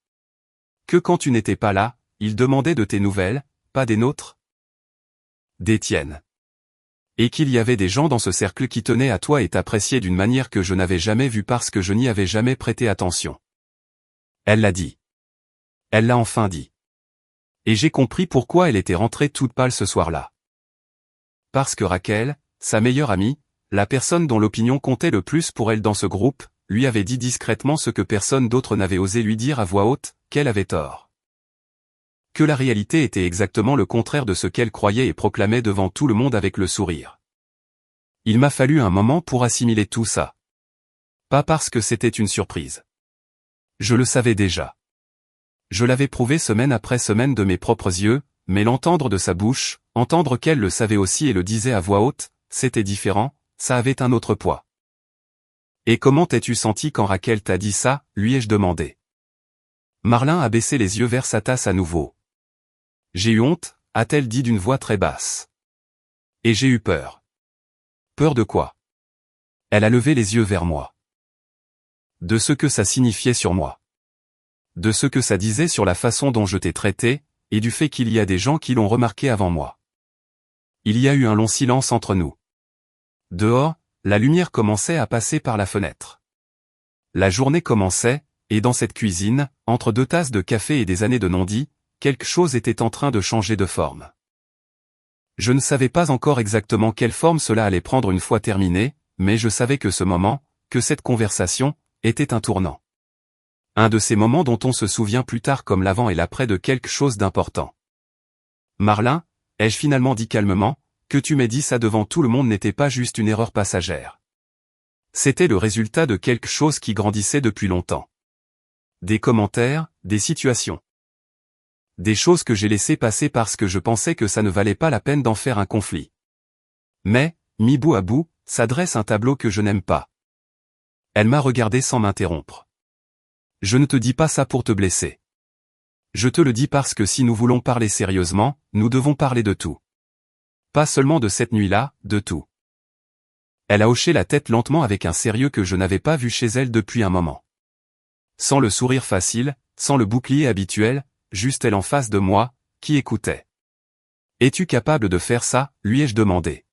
Que quand tu n'étais pas là, ils demandaient de tes nouvelles, pas des nôtres? Des tiennes. Et qu'il y avait des gens dans ce cercle qui tenaient à toi et t'appréciaient d'une manière que je n'avais jamais vue parce que je n'y avais jamais prêté attention. Elle l'a dit. Elle l'a enfin dit. Et j'ai compris pourquoi elle était rentrée toute pâle ce soir-là. Parce que Raquel, sa meilleure amie, la personne dont l'opinion comptait le plus pour elle dans ce groupe, lui avait dit discrètement ce que personne d'autre n'avait osé lui dire à voix haute, qu'elle avait tort. Que la réalité était exactement le contraire de ce qu'elle croyait et proclamait devant tout le monde avec le sourire. Il m'a fallu un moment pour assimiler tout ça. Pas parce que c'était une surprise. Je le savais déjà. Je l'avais prouvé semaine après semaine de mes propres yeux, mais l'entendre de sa bouche, entendre qu'elle le savait aussi et le disait à voix haute, c'était différent, ça avait un autre poids. Et comment t'es-tu senti quand Raquel t'a dit ça, lui ai-je demandé. Marlin a baissé les yeux vers sa tasse à nouveau. J'ai eu honte, a-t-elle dit d'une voix très basse. Et j'ai eu peur. Peur de quoi? Elle a levé les yeux vers moi. De ce que ça signifiait sur moi. De ce que ça disait sur la façon dont je t'ai traité, et du fait qu'il y a des gens qui l'ont remarqué avant moi. Il y a eu un long silence entre nous. Dehors, la lumière commençait à passer par la fenêtre. La journée commençait, et dans cette cuisine, entre 2 tasses de café et des années de non-dit, quelque chose était en train de changer de forme. Je ne savais pas encore exactement quelle forme cela allait prendre une fois terminé, mais je savais que ce moment, que cette conversation, était un tournant. Un de ces moments dont on se souvient plus tard comme l'avant et l'après de quelque chose d'important. Marlin, ai-je finalement dit calmement, que tu m'aies dit ça devant tout le monde n'était pas juste une erreur passagère. C'était le résultat de quelque chose qui grandissait depuis longtemps. Des commentaires, des situations. Des choses que j'ai laissées passer parce que je pensais que ça ne valait pas la peine d'en faire un conflit. Mais, mis bout à bout, ça dresse un tableau que je n'aime pas. Elle m'a regardé sans m'interrompre. Je ne te dis pas ça pour te blesser. Je te le dis parce que si nous voulons parler sérieusement, nous devons parler de tout. Pas seulement de cette nuit-là, de tout. Elle a hoché la tête lentement avec un sérieux que je n'avais pas vu chez elle depuis un moment. Sans le sourire facile, sans le bouclier habituel, juste elle en face de moi, qui écoutait. « Es-tu capable de faire ça ?» lui ai-je demandé.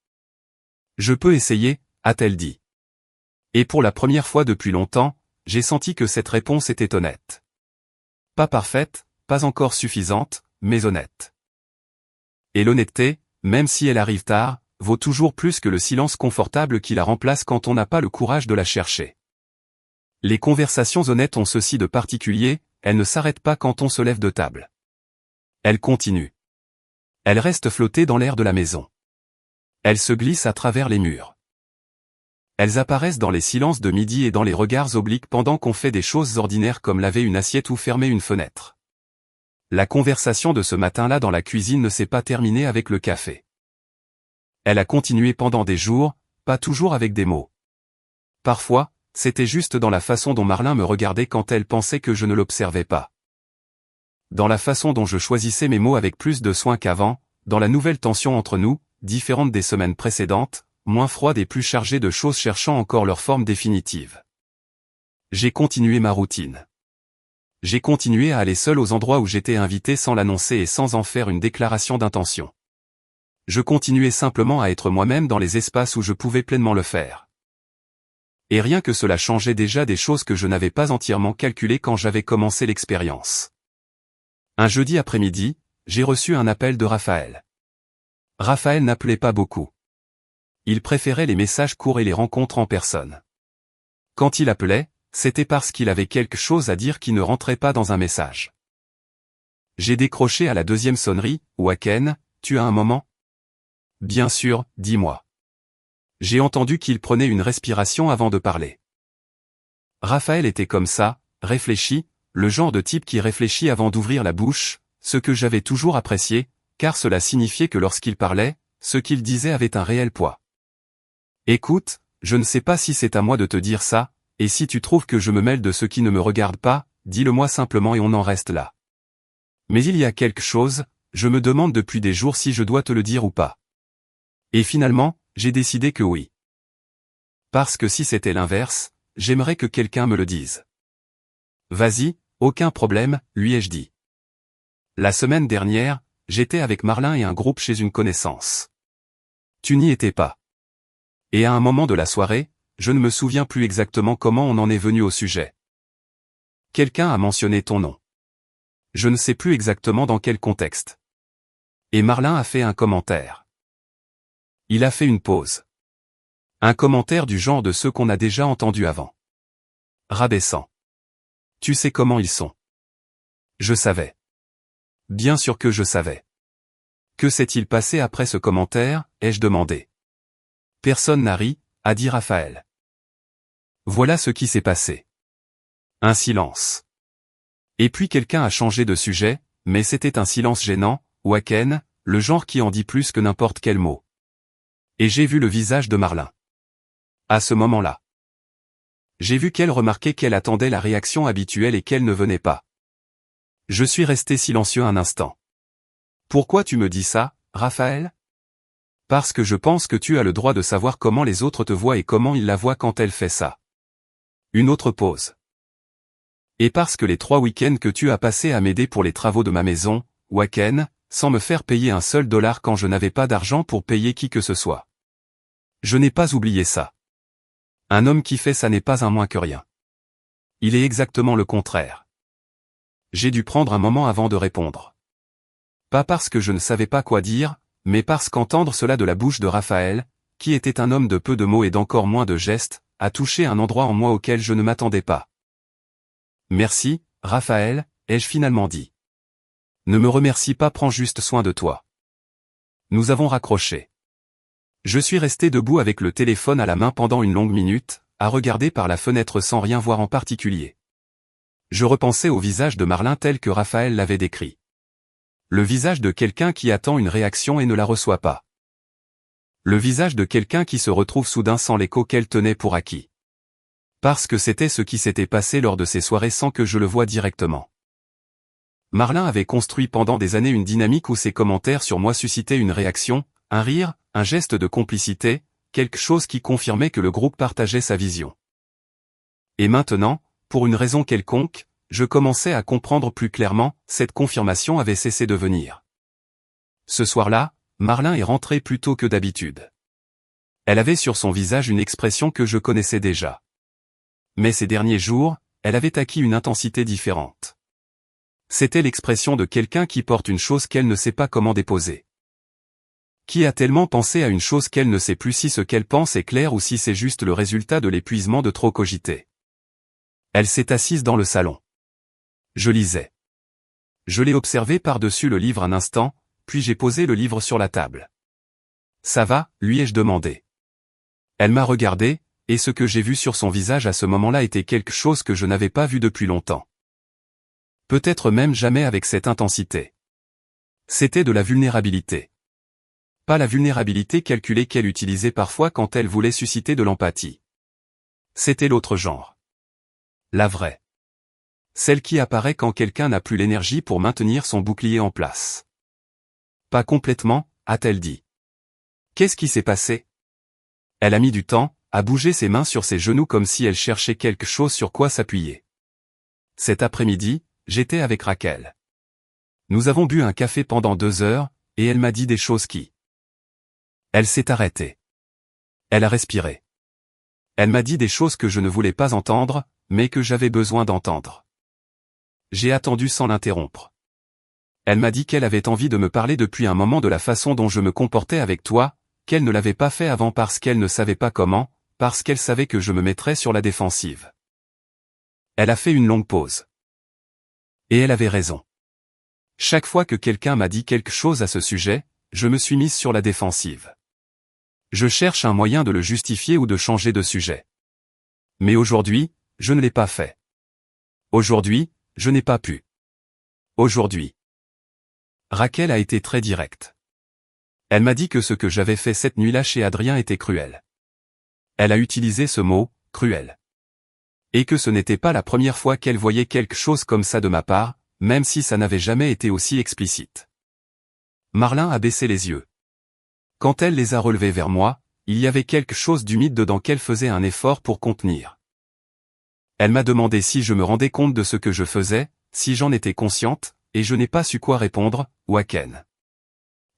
« Je peux essayer » a-t-elle dit. Et pour la première fois depuis longtemps, j'ai senti que cette réponse était honnête. Pas parfaite, pas encore suffisante, mais honnête. Et l'honnêteté, même si elle arrive tard, vaut toujours plus que le silence confortable qui la remplace quand on n'a pas le courage de la chercher. Les conversations honnêtes ont ceci de particulier, elles ne s'arrêtent pas quand on se lève de table. Elles continuent. Elles restent flottées dans l'air de la maison. Elles se glissent à travers les murs. Elles apparaissent dans les silences de midi et dans les regards obliques pendant qu'on fait des choses ordinaires comme laver une assiette ou fermer une fenêtre. La conversation de ce matin-là dans la cuisine ne s'est pas terminée avec le café. Elle a continué pendant des jours, pas toujours avec des mots. Parfois, c'était juste dans la façon dont Marlin me regardait quand elle pensait que je ne l'observais pas. Dans la façon dont je choisissais mes mots avec plus de soin qu'avant, dans la nouvelle tension entre nous, différente des semaines précédentes, moins froide et plus chargée de choses cherchant encore leur forme définitive. J'ai continué ma routine. J'ai continué à aller seul aux endroits où j'étais invité sans l'annoncer et sans en faire une déclaration d'intention. Je continuais simplement à être moi-même dans les espaces où je pouvais pleinement le faire. Et rien que cela changeait déjà des choses que je n'avais pas entièrement calculées quand j'avais commencé l'expérience. Un jeudi après-midi, j'ai reçu un appel de Raphaël. Raphaël n'appelait pas beaucoup. Il préférait les messages courts et les rencontres en personne. Quand il appelait, c'était parce qu'il avait quelque chose à dire qui ne rentrait pas dans un message. J'ai décroché à la 2e sonnerie. « Waken, tu as un moment ?»« Bien sûr, dis-moi. » J'ai entendu qu'il prenait une respiration avant de parler. Raphaël était comme ça, réfléchi, le genre de type qui réfléchit avant d'ouvrir la bouche, ce que j'avais toujours apprécié, car cela signifiait que lorsqu'il parlait, ce qu'il disait avait un réel poids. Écoute, je ne sais pas si c'est à moi de te dire ça, et si tu trouves que je me mêle de ce qui ne me regarde pas, dis-le-moi simplement et on en reste là. Mais il y a quelque chose, je me demande depuis des jours si je dois te le dire ou pas. Et finalement, j'ai décidé que oui. Parce que si c'était l'inverse, j'aimerais que quelqu'un me le dise. Vas-y, aucun problème, lui ai-je dit. La semaine dernière, j'étais avec Marlin et un groupe chez une connaissance. Tu n'y étais pas. Et à un moment de la soirée, je ne me souviens plus exactement comment on en est venu au sujet. Quelqu'un a mentionné ton nom. Je ne sais plus exactement dans quel contexte. Et Marlin a fait un commentaire. Il a fait une pause. Un commentaire du genre de ceux qu'on a déjà entendus avant. Rabaissant. Tu sais comment ils sont. Je savais. Bien sûr que je savais. Que s'est-il passé après ce commentaire, ai-je demandé. Personne n'a ri, a dit Raphaël. Voilà ce qui s'est passé. Un silence. Et puis quelqu'un a changé de sujet, mais c'était un silence gênant, Waken, le genre qui en dit plus que n'importe quel mot. Et j'ai vu le visage de Marlin. À ce moment-là. J'ai vu qu'elle remarquait qu'elle attendait la réaction habituelle et qu'elle ne venait pas. Je suis resté silencieux un instant. Pourquoi tu me dis ça, Raphaël ? Parce que je pense que tu as le droit de savoir comment les autres te voient et comment ils la voient quand elle fait ça. Une autre pause. Et parce que les 3 week-ends que tu as passés à m'aider pour les travaux de ma maison, Waken, sans me faire payer un seul dollar quand je n'avais pas d'argent pour payer qui que ce soit. Je n'ai pas oublié ça. Un homme qui fait ça n'est pas un moins que rien. Il est exactement le contraire. J'ai dû prendre un moment avant de répondre. Pas parce que je ne savais pas quoi dire, mais parce qu'entendre cela de la bouche de Raphaël, qui était un homme de peu de mots et d'encore moins de gestes, a touché un endroit en moi auquel je ne m'attendais pas. Merci, Raphaël, ai-je finalement dit. Ne me remercie pas, prends juste soin de toi. Nous avons raccroché. Je suis resté debout avec le téléphone à la main pendant une longue minute, à regarder par la fenêtre sans rien voir en particulier. Je repensais au visage de Marlin tel que Raphaël l'avait décrit. Le visage de quelqu'un qui attend une réaction et ne la reçoit pas. Le visage de quelqu'un qui se retrouve soudain sans l'écho qu'elle tenait pour acquis. Parce que c'était ce qui s'était passé lors de ces soirées sans que je le voie directement. Marlin avait construit pendant des années une dynamique où ses commentaires sur moi suscitaient une réaction, un rire, un geste de complicité, quelque chose qui confirmait que le groupe partageait sa vision. Et maintenant, pour une raison quelconque, je commençais à comprendre plus clairement, cette confirmation avait cessé de venir. Ce soir-là, Marlin est rentrée plus tôt que d'habitude. Elle avait sur son visage une expression que je connaissais déjà. Mais ces derniers jours, elle avait acquis une intensité différente. C'était l'expression de quelqu'un qui porte une chose qu'elle ne sait pas comment déposer. Qui a tellement pensé à une chose qu'elle ne sait plus si ce qu'elle pense est clair ou si c'est juste le résultat de l'épuisement de trop cogiter. Elle s'est assise dans le salon. Je lisais. Je l'ai observée par-dessus le livre un instant, puis j'ai posé le livre sur la table. « Ça va ?» lui ai-je demandé. Elle m'a regardé, et ce que j'ai vu sur son visage à ce moment-là était quelque chose que je n'avais pas vu depuis longtemps. Peut-être même jamais avec cette intensité. C'était de la vulnérabilité. Pas la vulnérabilité calculée qu'elle utilisait parfois quand elle voulait susciter de l'empathie. C'était l'autre genre. La vraie. Celle qui apparaît quand quelqu'un n'a plus l'énergie pour maintenir son bouclier en place. Pas complètement, a-t-elle dit. Qu'est-ce qui s'est passé? Elle a mis du temps, à bouger ses mains sur ses genoux comme si elle cherchait quelque chose sur quoi s'appuyer. Cet après-midi, j'étais avec Raquel. Nous avons bu un café pendant 2 heures, et elle m'a dit des choses qui... Elle s'est arrêtée. Elle a respiré. Elle m'a dit des choses que je ne voulais pas entendre, mais que j'avais besoin d'entendre. J'ai attendu sans l'interrompre. Elle m'a dit qu'elle avait envie de me parler depuis un moment de la façon dont je me comportais avec toi, qu'elle ne l'avait pas fait avant parce qu'elle ne savait pas comment, parce qu'elle savait que je me mettrais sur la défensive. Elle a fait une longue pause. Et elle avait raison. Chaque fois que quelqu'un m'a dit quelque chose à ce sujet, je me suis mise sur la défensive. Je cherche un moyen de le justifier ou de changer de sujet. Mais aujourd'hui, je ne l'ai pas fait. Aujourd'hui, je n'ai pas pu. Aujourd'hui. Raquel a été très directe. Elle m'a dit que ce que j'avais fait cette nuit-là chez Adrien était cruel. Elle a utilisé ce mot, cruel. Et que ce n'était pas la première fois qu'elle voyait quelque chose comme ça de ma part, même si ça n'avait jamais été aussi explicite. Marlin a baissé les yeux. Quand elle les a relevés vers moi, il y avait quelque chose d'humide dedans qu'elle faisait un effort pour contenir. Elle m'a demandé si je me rendais compte de ce que je faisais, si j'en étais consciente, et je n'ai pas su quoi répondre, ou à Ken.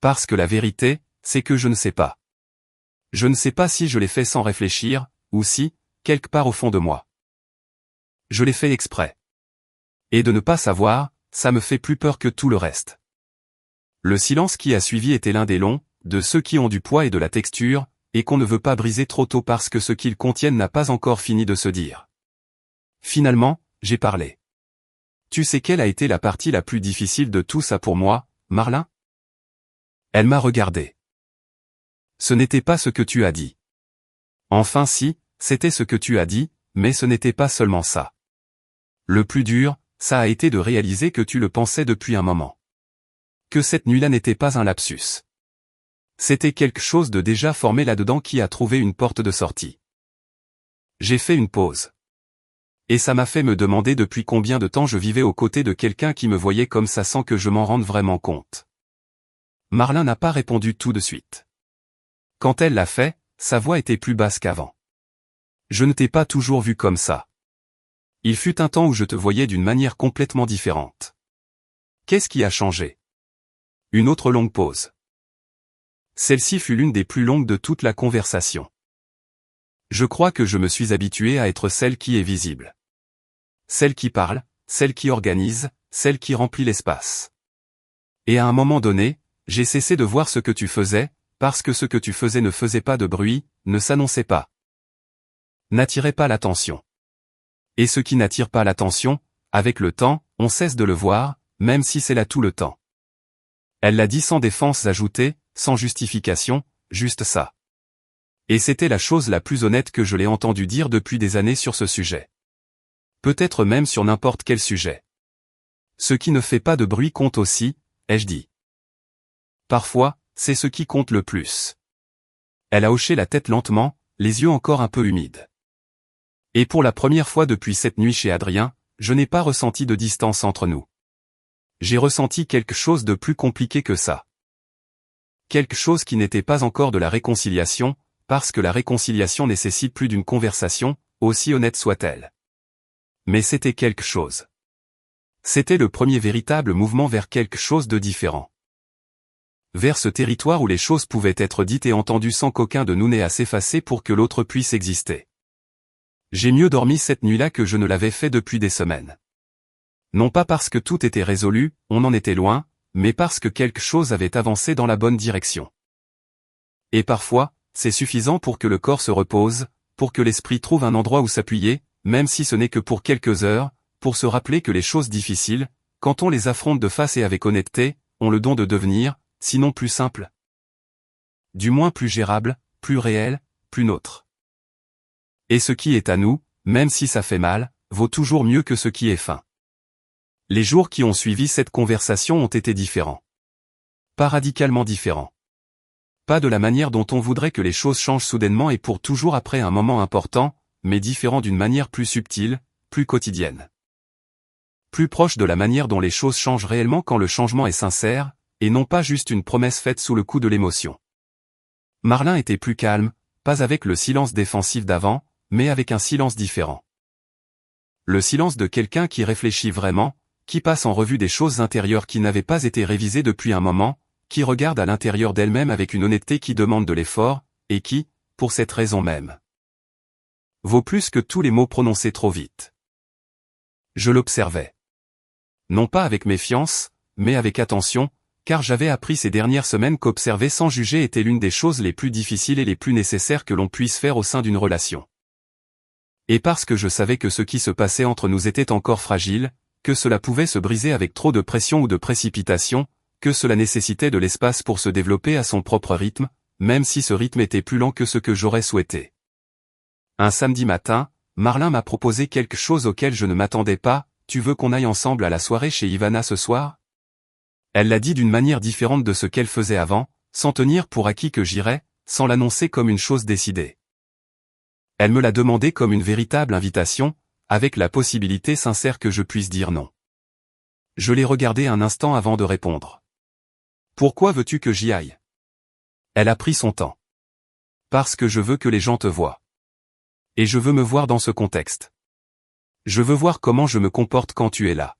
Parce que la vérité, c'est que je ne sais pas. Je ne sais pas si je l'ai fait sans réfléchir, ou si, quelque part au fond de moi. Je l'ai fait exprès. Et de ne pas savoir, ça me fait plus peur que tout le reste. Le silence qui a suivi était l'un des longs, de ceux qui ont du poids et de la texture, et qu'on ne veut pas briser trop tôt parce que ce qu'ils contiennent n'a pas encore fini de se dire. Finalement, j'ai parlé. Tu sais quelle a été la partie la plus difficile de tout ça pour moi, Marlin? Elle m'a regardé. Ce n'était pas ce que tu as dit. Enfin si, c'était ce que tu as dit, mais ce n'était pas seulement ça. Le plus dur, ça a été de réaliser que tu le pensais depuis un moment. Que cette nuit-là n'était pas un lapsus. C'était quelque chose de déjà formé là-dedans qui a trouvé une porte de sortie. J'ai fait une pause. Et ça m'a fait me demander depuis combien de temps je vivais aux côtés de quelqu'un qui me voyait comme ça sans que je m'en rende vraiment compte. Marlin n'a pas répondu tout de suite. Quand elle l'a fait, sa voix était plus basse qu'avant. Je ne t'ai pas toujours vu comme ça. Il fut un temps où je te voyais d'une manière complètement différente. Qu'est-ce qui a changé? Une autre longue pause. Celle-ci fut l'une des plus longues de toute la conversation. Je crois que je me suis habitué à être celle qui est visible. celle qui parle, celle qui organise, celle qui remplit l'espace. Et à un moment donné, j'ai cessé de voir ce que tu faisais, parce que ce que tu faisais ne faisait pas de bruit, ne s'annonçait pas, n'attirait pas l'attention. Et ce qui n'attire pas l'attention, avec le temps, on cesse de le voir, même si c'est là tout le temps. Elle l'a dit sans défense ajoutée, sans justification, juste ça. Et c'était la chose la plus honnête que je l'ai entendu dire depuis des années sur ce sujet. Peut-être même sur n'importe quel sujet. Ce qui ne fait pas de bruit compte aussi, ai-je dit. Parfois, c'est ce qui compte le plus. Elle a hoché la tête lentement, les yeux encore un peu humides. Et pour la première fois depuis cette nuit chez Adrien, je n'ai pas ressenti de distance entre nous. J'ai ressenti quelque chose de plus compliqué que ça. Quelque chose qui n'était pas encore de la réconciliation, parce que la réconciliation nécessite plus d'une conversation, aussi honnête soit-elle. Mais c'était quelque chose. C'était le premier véritable mouvement vers quelque chose de différent. Vers ce territoire où les choses pouvaient être dites et entendues sans qu'aucun de nous n'ait à s'effacer pour que l'autre puisse exister. J'ai mieux dormi cette nuit-là que je ne l'avais fait depuis des semaines. Non pas parce que tout était résolu, on en était loin, mais parce que quelque chose avait avancé dans la bonne direction. Et parfois, c'est suffisant pour que le corps se repose, pour que l'esprit trouve un endroit où s'appuyer, même si ce n'est que pour quelques heures, pour se rappeler que les choses difficiles, quand on les affronte de face et avec honnêteté, ont le don de devenir, sinon plus simples, du moins plus gérables, plus réels, plus nôtres. Et ce qui est à nous, même si ça fait mal, vaut toujours mieux que ce qui est fin. Les jours qui ont suivi cette conversation ont été différents. Pas radicalement différents. Pas de la manière dont on voudrait que les choses changent soudainement et pour toujours après un moment important, mais différents d'une manière plus subtile, plus quotidienne. Plus proche de la manière dont les choses changent réellement quand le changement est sincère, et non pas juste une promesse faite sous le coup de l'émotion. Marlin était plus calme, pas avec le silence défensif d'avant, mais avec un silence différent. Le silence de quelqu'un qui réfléchit vraiment, qui passe en revue des choses intérieures qui n'avaient pas été révisées depuis un moment, qui regarde à l'intérieur d'elle-même avec une honnêteté qui demande de l'effort, et qui, pour cette raison même, vaut plus que tous les mots prononcés trop vite. Je l'observais. Non pas avec méfiance, mais avec attention, car j'avais appris ces dernières semaines qu'observer sans juger était l'une des choses les plus difficiles et les plus nécessaires que l'on puisse faire au sein d'une relation. Et parce que je savais que ce qui se passait entre nous était encore fragile, que cela pouvait se briser avec trop de pression ou de précipitation, que cela nécessitait de l'espace pour se développer à son propre rythme, même si ce rythme était plus lent que ce que j'aurais souhaité. Un samedi matin, Marlin m'a proposé quelque chose auquel je ne m'attendais pas. Tu veux qu'on aille ensemble à la soirée chez Ivana ce soir? Elle l'a dit d'une manière différente de ce qu'elle faisait avant, sans tenir pour acquis que j'irais, sans l'annoncer comme une chose décidée. Elle me l'a demandé comme une véritable invitation, avec la possibilité sincère que je puisse dire non. Je l'ai regardé un instant avant de répondre. Pourquoi veux-tu que j'y aille? Elle a pris son temps. Parce que je veux que les gens te voient. Et je veux me voir dans ce contexte. Je veux voir comment je me comporte quand tu es là.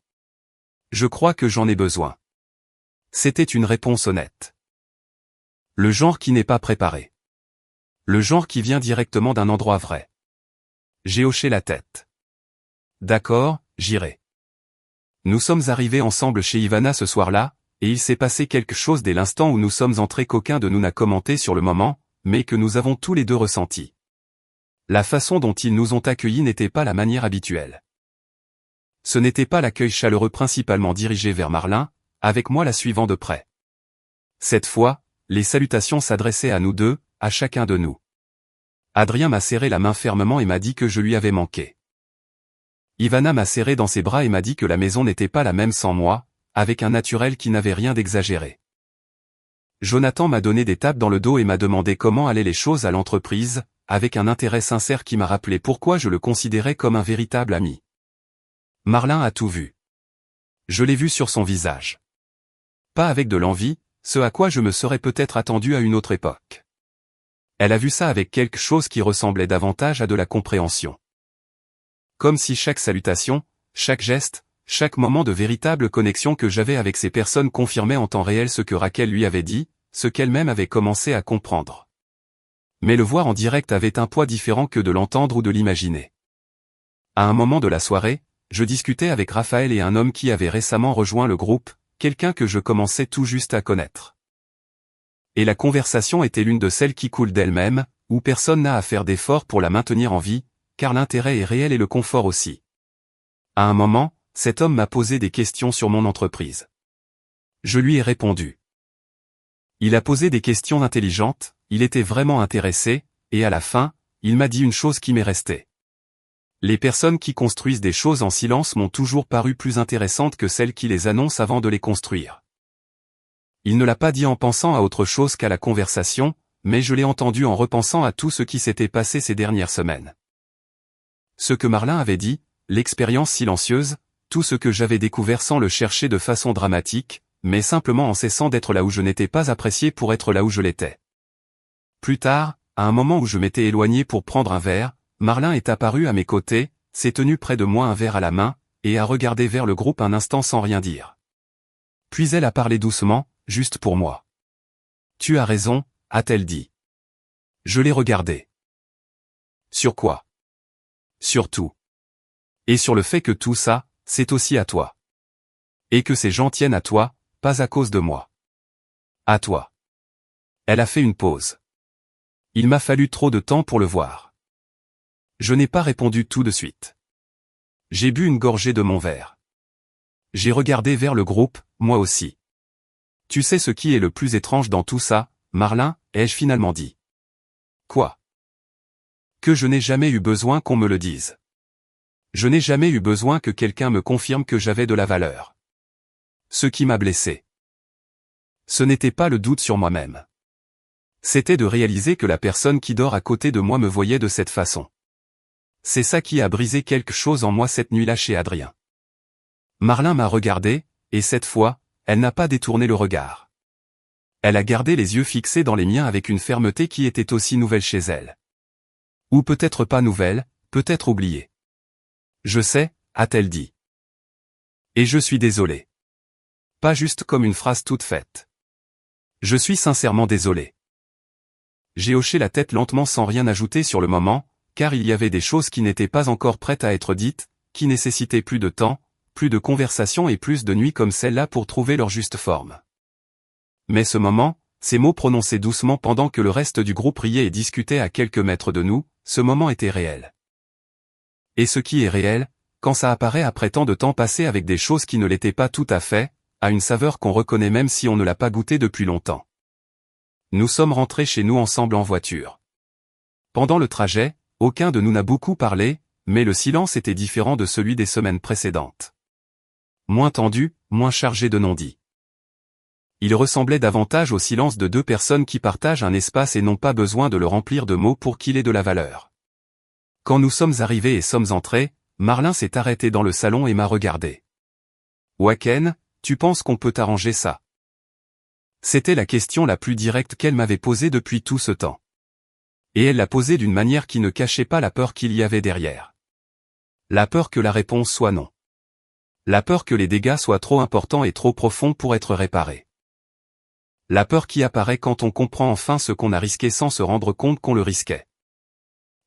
Je crois que j'en ai besoin. C'était une réponse honnête. Le genre qui n'est pas préparé. Le genre qui vient directement d'un endroit vrai. J'ai hoché la tête. D'accord, j'irai. Nous sommes arrivés ensemble chez Ivana ce soir-là, et il s'est passé quelque chose dès l'instant où nous sommes entrés qu'aucun de nous n'a commenté sur le moment, mais que nous avons tous les deux ressenti. La façon dont ils nous ont accueillis n'était pas la manière habituelle. Ce n'était pas l'accueil chaleureux principalement dirigé vers Marlin, avec moi la suivant de près. Cette fois, les salutations s'adressaient à nous deux, à chacun de nous. Adrien m'a serré la main fermement et m'a dit que je lui avais manqué. Ivana m'a serré dans ses bras et m'a dit que la maison n'était pas la même sans moi, avec un naturel qui n'avait rien d'exagéré. Jonathan m'a donné des tapes dans le dos et m'a demandé comment allaient les choses à l'entreprise, avec un intérêt sincère qui m'a rappelé pourquoi je le considérais comme un véritable ami. Marlin a tout vu. Je l'ai vu sur son visage. Pas avec de l'envie, ce à quoi je me serais peut-être attendu à une autre époque. Elle a vu ça avec quelque chose qui ressemblait davantage à de la compréhension. Comme si chaque salutation, chaque geste, chaque moment de véritable connexion que j'avais avec ces personnes confirmait en temps réel ce que Raquel lui avait dit, ce qu'elle-même avait commencé à comprendre. Mais le voir en direct avait un poids différent que de l'entendre ou de l'imaginer. À un moment de la soirée, je discutais avec Raphaël et un homme qui avait récemment rejoint le groupe, quelqu'un que je commençais tout juste à connaître. Et la conversation était l'une de celles qui coulent d'elle-même, où personne n'a à faire d'efforts pour la maintenir en vie, car l'intérêt est réel et le confort aussi. À un moment, cet homme m'a posé des questions sur mon entreprise. Je lui ai répondu. Il a posé des questions intelligentes, il était vraiment intéressé, et à la fin, il m'a dit une chose qui m'est restée. Les personnes qui construisent des choses en silence m'ont toujours paru plus intéressantes que celles qui les annoncent avant de les construire. Il ne l'a pas dit en pensant à autre chose qu'à la conversation, mais je l'ai entendu en repensant à tout ce qui s'était passé ces dernières semaines. Ce que Marlin avait dit, l'expérience silencieuse, tout ce que j'avais découvert sans le chercher de façon dramatique, mais simplement en cessant d'être là où je n'étais pas apprécié pour être là où je l'étais. Plus tard, à un moment où je m'étais éloigné pour prendre un verre, Marlin est apparu à mes côtés, s'est tenu près de moi un verre à la main, et a regardé vers le groupe un instant sans rien dire. Puis elle a parlé doucement, juste pour moi. « Tu as raison », a-t-elle dit. Je l'ai regardé. Sur quoi? Sur tout. Et sur le fait que tout ça, c'est aussi à toi. Et que ces gens tiennent à toi, pas à cause de moi. À toi. Elle a fait une pause. Il m'a fallu trop de temps pour le voir. Je n'ai pas répondu tout de suite. J'ai bu une gorgée de mon verre. J'ai regardé vers le groupe, moi aussi. Tu sais ce qui est le plus étrange dans tout ça, Marlin, ai-je finalement dit. Quoi? Que je n'ai jamais eu besoin qu'on me le dise. Je n'ai jamais eu besoin que quelqu'un me confirme que j'avais de la valeur. Ce qui m'a blessé. Ce n'était pas le doute sur moi-même. C'était de réaliser que la personne qui dort à côté de moi me voyait de cette façon. C'est ça qui a brisé quelque chose en moi cette nuit-là chez Adrien. Marlin m'a regardé, et cette fois, elle n'a pas détourné le regard. Elle a gardé les yeux fixés dans les miens avec une fermeté qui était aussi nouvelle chez elle. Ou peut-être pas nouvelle, peut-être oubliée. Je sais, a-t-elle dit. Et je suis désolé. Pas juste comme une phrase toute faite. Je suis sincèrement désolé. J'ai hoché la tête lentement sans rien ajouter sur le moment, car il y avait des choses qui n'étaient pas encore prêtes à être dites, qui nécessitaient plus de temps, plus de conversation et plus de nuits comme celle-là pour trouver leur juste forme. Mais ce moment, ces mots prononcés doucement pendant que le reste du groupe riait et discutait à quelques mètres de nous, ce moment était réel. Et ce qui est réel, quand ça apparaît après tant de temps passé avec des choses qui ne l'étaient pas tout à fait, a une saveur qu'on reconnaît même si on ne l'a pas goûté depuis longtemps. Nous sommes rentrés chez nous ensemble en voiture. Pendant le trajet, aucun de nous n'a beaucoup parlé, mais le silence était différent de celui des semaines précédentes. Moins tendu, moins chargé de non-dits. Il ressemblait davantage au silence de deux personnes qui partagent un espace et n'ont pas besoin de le remplir de mots pour qu'il ait de la valeur. Quand nous sommes arrivés et sommes entrés, Marlin s'est arrêté dans le salon et m'a regardé. « Waken, tu penses qu'on peut arranger ça ?» C'était la question la plus directe qu'elle m'avait posée depuis tout ce temps. Et elle l'a posée d'une manière qui ne cachait pas la peur qu'il y avait derrière. La peur que la réponse soit non. La peur que les dégâts soient trop importants et trop profonds pour être réparés. La peur qui apparaît quand on comprend enfin ce qu'on a risqué sans se rendre compte qu'on le risquait.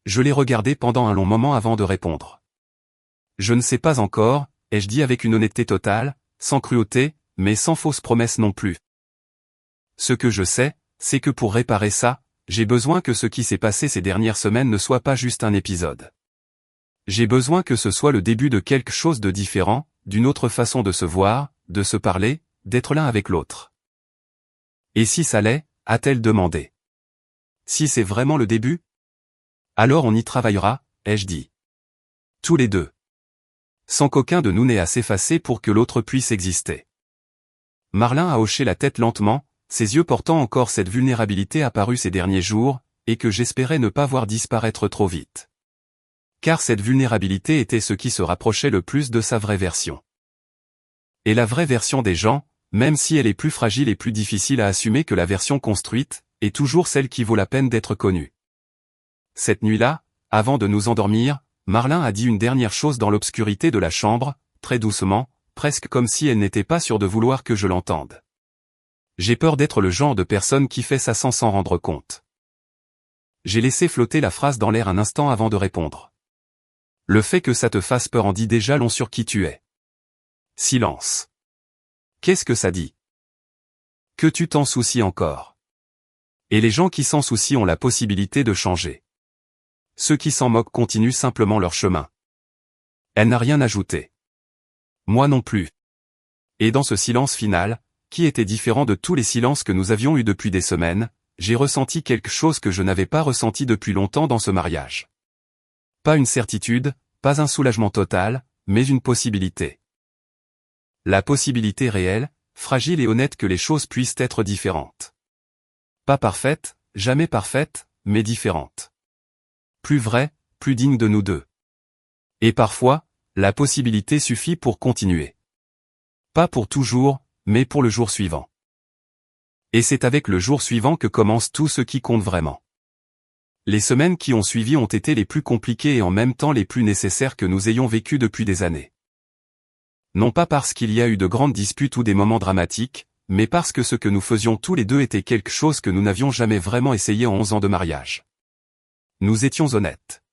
Je l'ai regardé pendant un long moment avant de répondre. Je ne sais pas encore, ai-je dit avec une honnêteté totale, sans cruauté, mais sans fausse promesse non plus. Ce que je sais, c'est que pour réparer ça, j'ai besoin que ce qui s'est passé ces dernières semaines ne soit pas juste un épisode. J'ai besoin que ce soit le début de quelque chose de différent, d'une autre façon de se voir, de se parler, d'être l'un avec l'autre. Et si ça l'est, a-t-elle demandé. Si c'est vraiment le début? Alors on y travaillera, ai-je dit. Tous les deux. Sans qu'aucun de nous n'ait à s'effacer pour que l'autre puisse exister. Marlin a hoché la tête lentement, ses yeux portant encore cette vulnérabilité apparue ces derniers jours, et que j'espérais ne pas voir disparaître trop vite. Car cette vulnérabilité était ce qui se rapprochait le plus de sa vraie version. Et la vraie version des gens, même si elle est plus fragile et plus difficile à assumer que la version construite, est toujours celle qui vaut la peine d'être connue. Cette nuit-là, avant de nous endormir, Marlin a dit une dernière chose dans l'obscurité de la chambre, très doucement, presque comme si elle n'était pas sûre de vouloir que je l'entende. J'ai peur d'être le genre de personne qui fait ça sans s'en rendre compte. J'ai laissé flotter la phrase dans l'air un instant avant de répondre. Le fait que ça te fasse peur en dit déjà long sur qui tu es. Silence. Qu'est-ce que ça dit? Que tu t'en soucies encore. Et les gens qui s'en soucient ont la possibilité de changer. Ceux qui s'en moquent continuent simplement leur chemin. Elle n'a rien ajouté. Moi non plus. Et dans ce silence final, qui était différent de tous les silences que nous avions eus depuis des semaines, j'ai ressenti quelque chose que je n'avais pas ressenti depuis longtemps dans ce mariage. Pas une certitude, pas un soulagement total, mais une possibilité. La possibilité réelle, fragile et honnête que les choses puissent être différentes. Pas parfaites, jamais parfaites, mais différentes. Plus vraies, plus dignes de nous deux. Et parfois, la possibilité suffit pour continuer. Pas pour toujours, mais pour le jour suivant. Et c'est avec le jour suivant que commence tout ce qui compte vraiment. Les semaines qui ont suivi ont été les plus compliquées et en même temps les plus nécessaires que nous ayons vécues depuis des années. Non pas parce qu'il y a eu de grandes disputes ou des moments dramatiques, mais parce que ce que nous faisions tous les deux était quelque chose que nous n'avions jamais vraiment essayé en 11 ans de mariage. Nous étions honnêtes.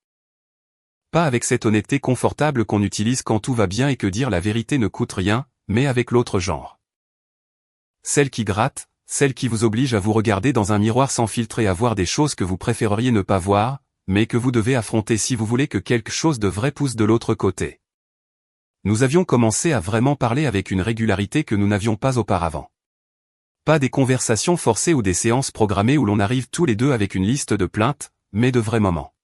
Pas avec cette honnêteté confortable qu'on utilise quand tout va bien et que dire la vérité ne coûte rien, mais avec l'autre genre. Celle qui gratte, celle qui vous oblige à vous regarder dans un miroir sans filtre et à voir des choses que vous préféreriez ne pas voir, mais que vous devez affronter si vous voulez que quelque chose de vrai pousse de l'autre côté. Nous avions commencé à vraiment parler avec une régularité que nous n'avions pas auparavant. Pas des conversations forcées ou des séances programmées où l'on arrive tous les deux avec une liste de plaintes, mais de vrais moments.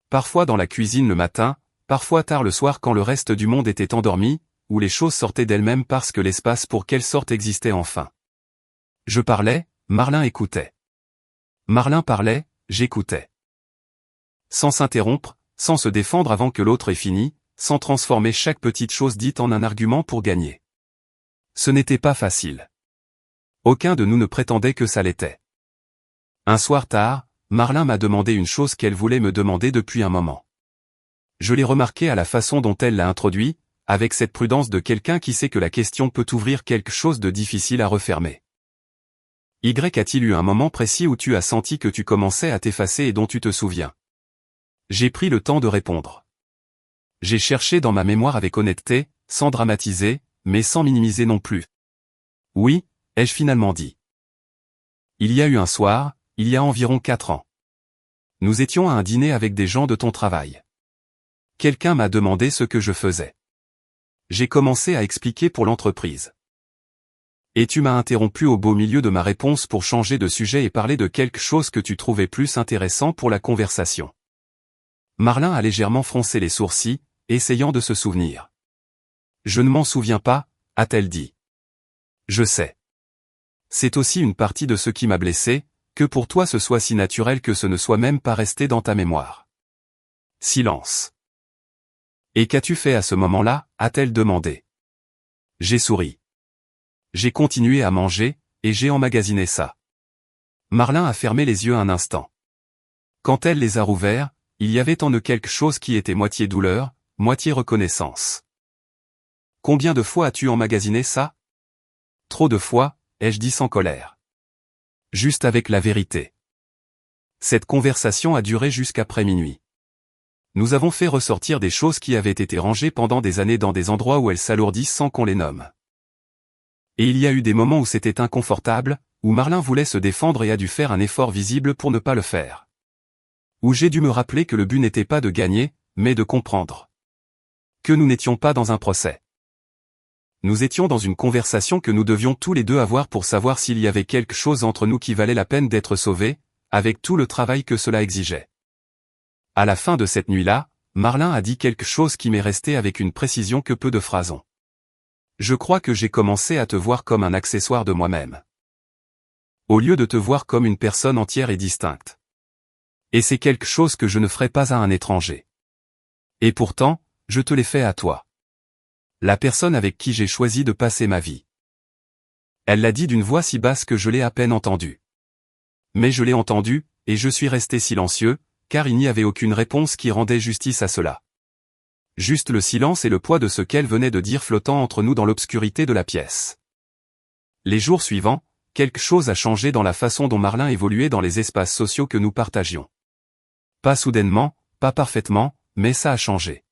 Parfois dans la cuisine le matin, parfois tard le soir quand le reste du monde était endormi, où les choses sortaient d'elles-mêmes parce que l'espace pour qu'elles sortent existait enfin. Je parlais, Marlin écoutait. Marlin parlait, j'écoutais. Sans s'interrompre, sans se défendre avant que l'autre ait fini, sans transformer chaque petite chose dite en un argument pour gagner. Ce n'était pas facile. Aucun de nous ne prétendait que ça l'était. Un soir tard, Marlin m'a demandé une chose qu'elle voulait me demander depuis un moment. Je l'ai remarqué à la façon dont elle l'a introduit, avec cette prudence de quelqu'un qui sait que la question peut ouvrir quelque chose de difficile à refermer. Y a-t-il eu un moment précis où tu as senti que tu commençais à t'effacer et dont tu te souviens? J'ai pris le temps de répondre. J'ai cherché dans ma mémoire avec honnêteté, sans dramatiser, mais sans minimiser non plus. Oui, ai-je finalement dit. Il y a eu un soir, il y a environ 4 ans. Nous étions à un dîner avec des gens de ton travail. Quelqu'un m'a demandé ce que je faisais. J'ai commencé à expliquer pour l'entreprise. Et tu m'as interrompu au beau milieu de ma réponse pour changer de sujet et parler de quelque chose que tu trouvais plus intéressant pour la conversation. Marlin a légèrement froncé les sourcils, essayant de se souvenir. Je ne m'en souviens pas, a-t-elle dit. Je sais. C'est aussi une partie de ce qui m'a blessé, que pour toi ce soit si naturel que ce ne soit même pas resté dans ta mémoire. Silence. Et qu'as-tu fait à ce moment-là, a-t-elle demandé. J'ai souri. J'ai continué à manger, et j'ai emmagasiné ça. Marlin a fermé les yeux un instant. Quand elle les a rouverts, il y avait en eux quelque chose qui était moitié douleur, moitié reconnaissance. Combien de fois as-tu emmagasiné ça? Trop de fois, ai-je dit sans colère. Juste avec la vérité. Cette conversation a duré jusqu'après minuit. Nous avons fait ressortir des choses qui avaient été rangées pendant des années dans des endroits où elles s'alourdissent sans qu'on les nomme. Et il y a eu des moments où c'était inconfortable, où Marlin voulait se défendre et a dû faire un effort visible pour ne pas le faire. Où j'ai dû me rappeler que le but n'était pas de gagner, mais de comprendre. Que nous n'étions pas dans un procès. Nous étions dans une conversation que nous devions tous les deux avoir pour savoir s'il y avait quelque chose entre nous qui valait la peine d'être sauvé, avec tout le travail que cela exigeait. À la fin de cette nuit-là, Marlin a dit quelque chose qui m'est resté avec une précision que peu de phrases ont. Je crois que j'ai commencé à te voir comme un accessoire de moi-même. Au lieu de te voir comme une personne entière et distincte. Et c'est quelque chose que je ne ferai pas à un étranger. Et pourtant, je te l'ai fait à toi. La personne avec qui j'ai choisi de passer ma vie. Elle l'a dit d'une voix si basse que je l'ai à peine entendue. Mais je l'ai entendue, et je suis resté silencieux, car il n'y avait aucune réponse qui rendait justice à cela. Juste le silence et le poids de ce qu'elle venait de dire flottant entre nous dans l'obscurité de la pièce. Les jours suivants, quelque chose a changé dans la façon dont Marlin évoluait dans les espaces sociaux que nous partagions. Pas soudainement, pas parfaitement, mais ça a changé.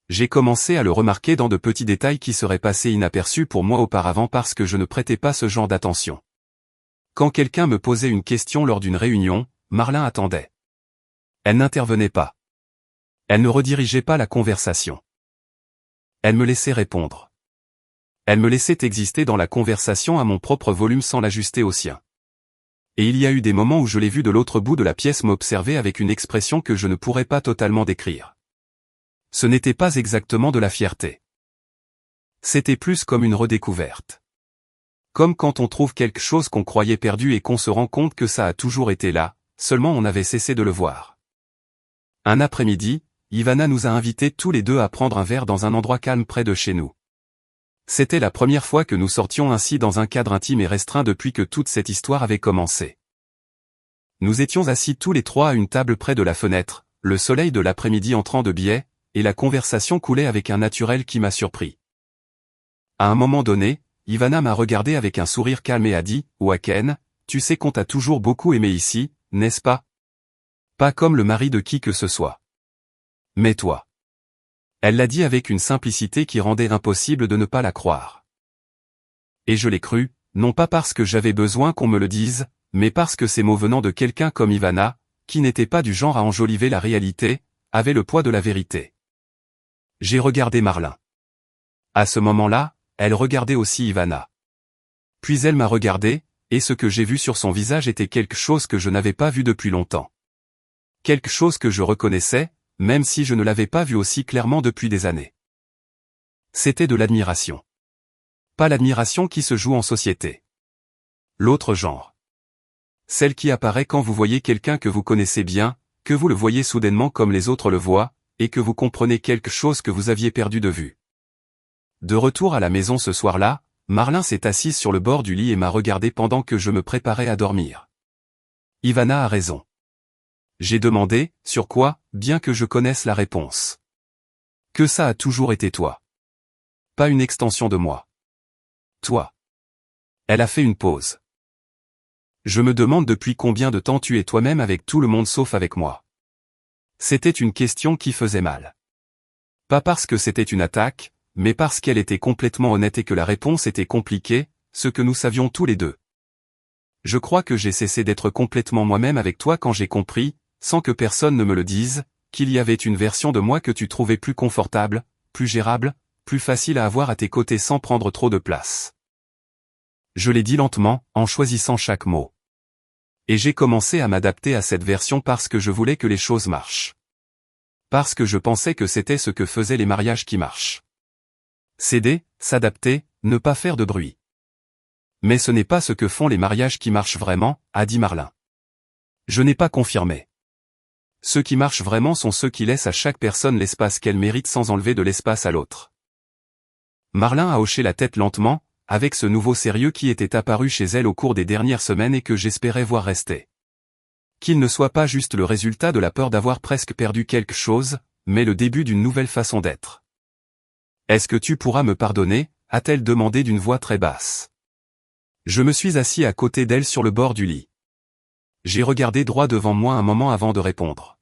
J'ai commencé à le remarquer dans de petits détails qui seraient passés inaperçus pour moi auparavant parce que je ne prêtais pas ce genre d'attention. Quand quelqu'un me posait une question lors d'une réunion, Marlin attendait. Elle n'intervenait pas. Elle ne redirigeait pas la conversation. Elle me laissait répondre. Elle me laissait exister dans la conversation à mon propre volume sans l'ajuster au sien. Et il y a eu des moments où je l'ai vue de l'autre bout de la pièce m'observer avec une expression que je ne pourrais pas totalement décrire. Ce n'était pas exactement de la fierté. C'était plus comme une redécouverte. Comme quand on trouve quelque chose qu'on croyait perdu et qu'on se rend compte que ça a toujours été là, seulement on avait cessé de le voir. Un après-midi, Ivana nous a invités tous les deux à prendre un verre dans un endroit calme près de chez nous. C'était la première fois que nous sortions ainsi dans un cadre intime et restreint depuis que toute cette histoire avait commencé. Nous étions assis tous les trois à une table près de la fenêtre, le soleil de l'après-midi entrant de biais, et la conversation coulait avec un naturel qui m'a surpris. À un moment donné, Ivana m'a regardé avec un sourire calme et a dit « Waken, tu sais qu'on t'a toujours beaucoup aimé ici, n'est-ce pas? Pas comme le mari de qui que ce soit. Mais toi. » Elle l'a dit avec une simplicité qui rendait impossible de ne pas la croire. Et je l'ai cru, non pas parce que j'avais besoin qu'on me le dise, mais parce que ces mots venant de quelqu'un comme Ivana, qui n'était pas du genre à enjoliver la réalité, avaient le poids de la vérité. J'ai regardé Marlin. À ce moment-là, elle regardait aussi Ivana. Puis elle m'a regardé, et ce que j'ai vu sur son visage était quelque chose que je n'avais pas vu depuis longtemps. Quelque chose que je reconnaissais, même si je ne l'avais pas vu aussi clairement depuis des années. C'était de l'admiration. Pas l'admiration qui se joue en société. L'autre genre. Celle qui apparaît quand vous voyez quelqu'un que vous connaissez bien, que vous le voyez soudainement comme les autres le voient, et que vous comprenez quelque chose que vous aviez perdu de vue. De retour à la maison ce soir-là, Marlin s'est assise sur le bord du lit et m'a regardé pendant que je me préparais à dormir. Ivana a raison. J'ai demandé, sur quoi, bien que je connaisse la réponse. Que ça a toujours été toi. Pas une extension de moi. Toi. Elle a fait une pause. Je me demande depuis combien de temps tu es toi-même avec tout le monde sauf avec moi. C'était une question qui faisait mal. Pas parce que c'était une attaque, mais parce qu'elle était complètement honnête et que la réponse était compliquée, ce que nous savions tous les deux. Je crois que j'ai cessé d'être complètement moi-même avec toi quand j'ai compris, sans que personne ne me le dise, qu'il y avait une version de moi que tu trouvais plus confortable, plus gérable, plus facile à avoir à tes côtés sans prendre trop de place. Je l'ai dit lentement, en choisissant chaque mot. Et j'ai commencé à m'adapter à cette version parce que je voulais que les choses marchent. Parce que je pensais que c'était ce que faisaient les mariages qui marchent. Céder, s'adapter, ne pas faire de bruit. Mais ce n'est pas ce que font les mariages qui marchent vraiment, a dit Marlin. Je n'ai pas confirmé. Ceux qui marchent vraiment sont ceux qui laissent à chaque personne l'espace qu'elle mérite sans enlever de l'espace à l'autre. Marlin a hoché la tête lentement, avec ce nouveau sérieux qui était apparu chez elle au cours des dernières semaines et que j'espérais voir rester. Qu'il ne soit pas juste le résultat de la peur d'avoir presque perdu quelque chose, mais le début d'une nouvelle façon d'être. « Est-ce que tu pourras me pardonner ?» a-t-elle demandé d'une voix très basse. Je me suis assis à côté d'elle sur le bord du lit. J'ai regardé droit devant moi un moment avant de répondre.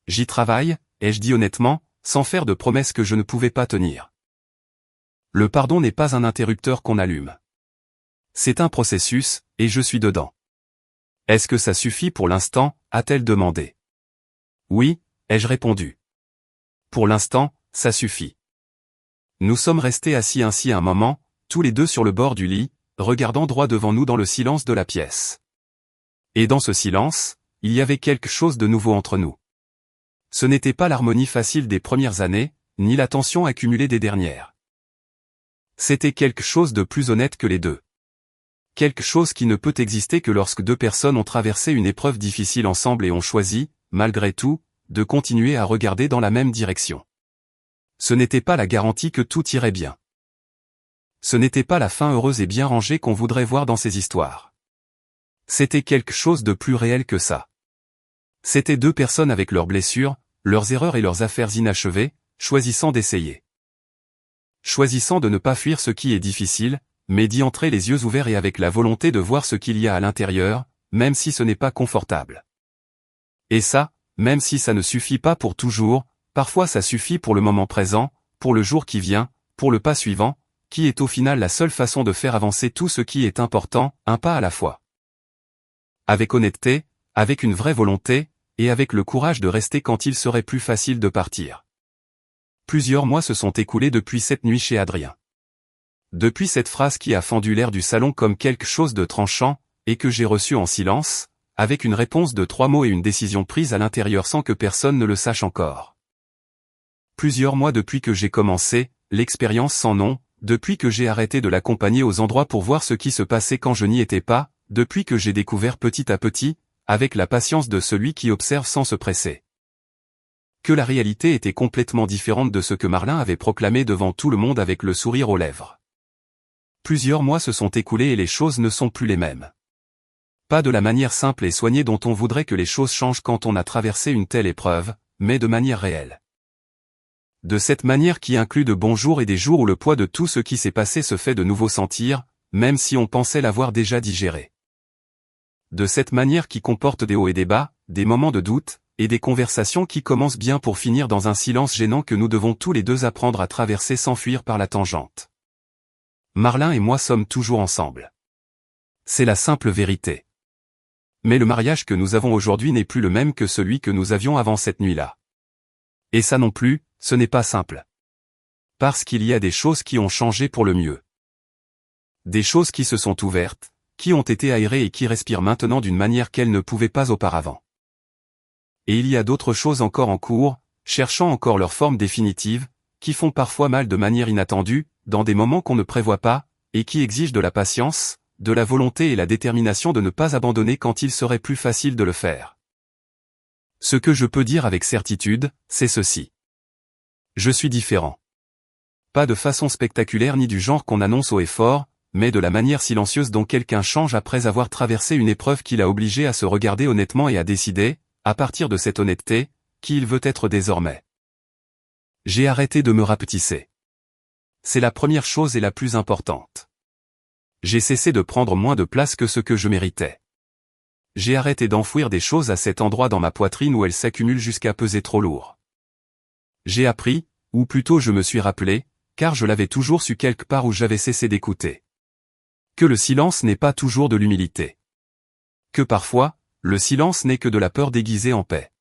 J'y travaille, ai-je dit honnêtement, sans faire de promesses que je ne pouvais pas tenir. Le pardon n'est pas un interrupteur qu'on allume. C'est un processus, et je suis dedans. Est-ce que ça suffit pour l'instant, a-t-elle demandé. Oui, ai-je répondu. Pour l'instant, ça suffit. Nous sommes restés assis ainsi un moment, tous les deux sur le bord du lit, regardant droit devant nous dans le silence de la pièce. Et dans ce silence, il y avait quelque chose de nouveau entre nous. Ce n'était pas l'harmonie facile des premières années, ni la tension accumulée des dernières. C'était quelque chose de plus honnête que les deux. Quelque chose qui ne peut exister que lorsque deux personnes ont traversé une épreuve difficile ensemble et ont choisi, malgré tout, de continuer à regarder dans la même direction. Ce n'était pas la garantie que tout irait bien. Ce n'était pas la fin heureuse et bien rangée qu'on voudrait voir dans ces histoires. C'était quelque chose de plus réel que ça. C'était deux personnes avec leurs blessures, leurs erreurs et leurs affaires inachevées, choisissant d'essayer. Choisissant de ne pas fuir ce qui est difficile, mais d'y entrer les yeux ouverts et avec la volonté de voir ce qu'il y a à l'intérieur, même si ce n'est pas confortable. Et ça, même si ça ne suffit pas pour toujours, parfois ça suffit pour le moment présent, pour le jour qui vient, pour le pas suivant, qui est au final la seule façon de faire avancer tout ce qui est important, un pas à la fois. Avec honnêteté, avec une vraie volonté, et avec le courage de rester quand il serait plus facile de partir. Plusieurs mois se sont écoulés depuis cette nuit chez Adrien. Depuis cette phrase qui a fendu l'air du salon comme quelque chose de tranchant, et que j'ai reçue en silence, avec une réponse de 3 mots et une décision prise à l'intérieur sans que personne ne le sache encore. Plusieurs mois depuis que j'ai commencé, l'expérience sans nom, depuis que j'ai arrêté de l'accompagner aux endroits pour voir ce qui se passait quand je n'y étais pas, depuis que j'ai découvert petit à petit, avec la patience de celui qui observe sans se presser, que la réalité était complètement différente de ce que Marlin avait proclamé devant tout le monde avec le sourire aux lèvres. Plusieurs mois se sont écoulés et les choses ne sont plus les mêmes. Pas de la manière simple et soignée dont on voudrait que les choses changent quand on a traversé une telle épreuve, mais de manière réelle. De cette manière qui inclut de bons jours et des jours où le poids de tout ce qui s'est passé se fait de nouveau sentir, même si on pensait l'avoir déjà digéré. De cette manière qui comporte des hauts et des bas, des moments de doute, et des conversations qui commencent bien pour finir dans un silence gênant que nous devons tous les deux apprendre à traverser sans fuir par la tangente. Marlin et moi sommes toujours ensemble. C'est la simple vérité. Mais le mariage que nous avons aujourd'hui n'est plus le même que celui que nous avions avant cette nuit-là. Et ça non plus, ce n'est pas simple. Parce qu'il y a des choses qui ont changé pour le mieux. Des choses qui se sont ouvertes, qui ont été aérées et qui respirent maintenant d'une manière qu'elles ne pouvaient pas auparavant. Et il y a d'autres choses encore en cours, cherchant encore leur forme définitive, qui font parfois mal de manière inattendue, dans des moments qu'on ne prévoit pas, et qui exigent de la patience, de la volonté et la détermination de ne pas abandonner quand il serait plus facile de le faire. Ce que je peux dire avec certitude, c'est ceci. Je suis différent. Pas de façon spectaculaire ni du genre qu'on annonce haut et fort, mais de la manière silencieuse dont quelqu'un change après avoir traversé une épreuve qui l'a obligé à se regarder honnêtement et à décider, à partir de cette honnêteté, qui il veut être désormais. J'ai arrêté de me rapetisser. C'est la première chose et la plus importante. J'ai cessé de prendre moins de place que ce que je méritais. J'ai arrêté d'enfouir des choses à cet endroit dans ma poitrine où elles s'accumulent jusqu'à peser trop lourd. J'ai appris, ou plutôt je me suis rappelé, car je l'avais toujours su quelque part où j'avais cessé d'écouter, que le silence n'est pas toujours de l'humilité. Que parfois, le silence n'est que de la peur déguisée en paix.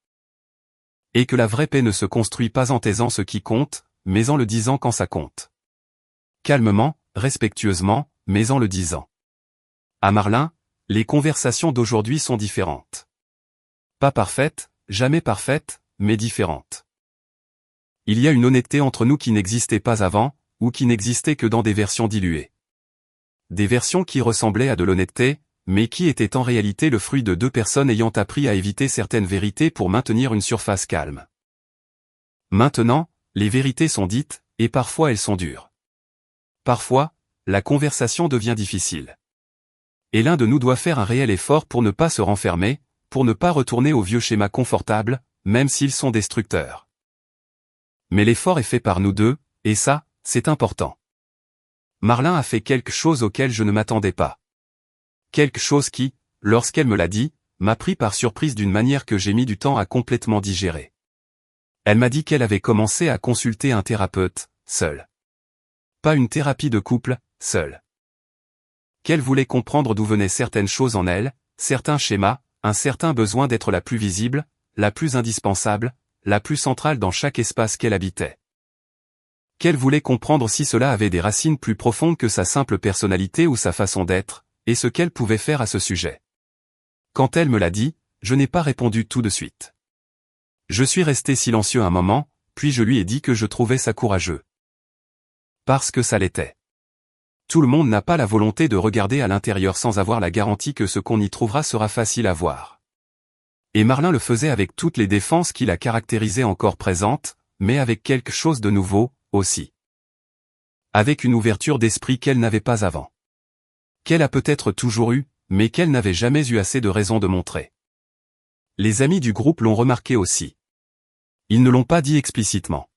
Et que la vraie paix ne se construit pas en taisant ce qui compte, mais en le disant quand ça compte. Calmement, respectueusement, mais en le disant. À Marlin, les conversations d'aujourd'hui sont différentes. Pas parfaites, jamais parfaites, mais différentes. Il y a une honnêteté entre nous qui n'existait pas avant, ou qui n'existait que dans des versions diluées. Des versions qui ressemblaient à de l'honnêteté, mais qui étaient en réalité le fruit de deux personnes ayant appris à éviter certaines vérités pour maintenir une surface calme. Maintenant, les vérités sont dites, et parfois elles sont dures. Parfois, la conversation devient difficile. Et l'un de nous doit faire un réel effort pour ne pas se renfermer, pour ne pas retourner aux vieux schémas confortables, même s'ils sont destructeurs. Mais l'effort est fait par nous deux, et ça, c'est important. Marlin a fait quelque chose auquel je ne m'attendais pas. Quelque chose qui, lorsqu'elle me l'a dit, m'a pris par surprise d'une manière que j'ai mis du temps à complètement digérer. Elle m'a dit qu'elle avait commencé à consulter un thérapeute, seule. Pas une thérapie de couple, seule. Qu'elle voulait comprendre d'où venaient certaines choses en elle, certains schémas, un certain besoin d'être la plus visible, la plus indispensable, la plus centrale dans chaque espace qu'elle habitait. Qu'elle voulait comprendre si cela avait des racines plus profondes que sa simple personnalité ou sa façon d'être, et ce qu'elle pouvait faire à ce sujet. Quand elle me l'a dit, je n'ai pas répondu tout de suite. Je suis resté silencieux un moment, puis je lui ai dit que je trouvais ça courageux. Parce que ça l'était. Tout le monde n'a pas la volonté de regarder à l'intérieur sans avoir la garantie que ce qu'on y trouvera sera facile à voir. Et Marlin le faisait avec toutes les défenses qui la caractérisaient encore présentes, mais avec quelque chose de nouveau, aussi. Avec une ouverture d'esprit qu'elle n'avait pas avant. Qu'elle a peut-être toujours eue, mais qu'elle n'avait jamais eu assez de raison de montrer. Les amis du groupe l'ont remarqué aussi. Ils ne l'ont pas dit explicitement.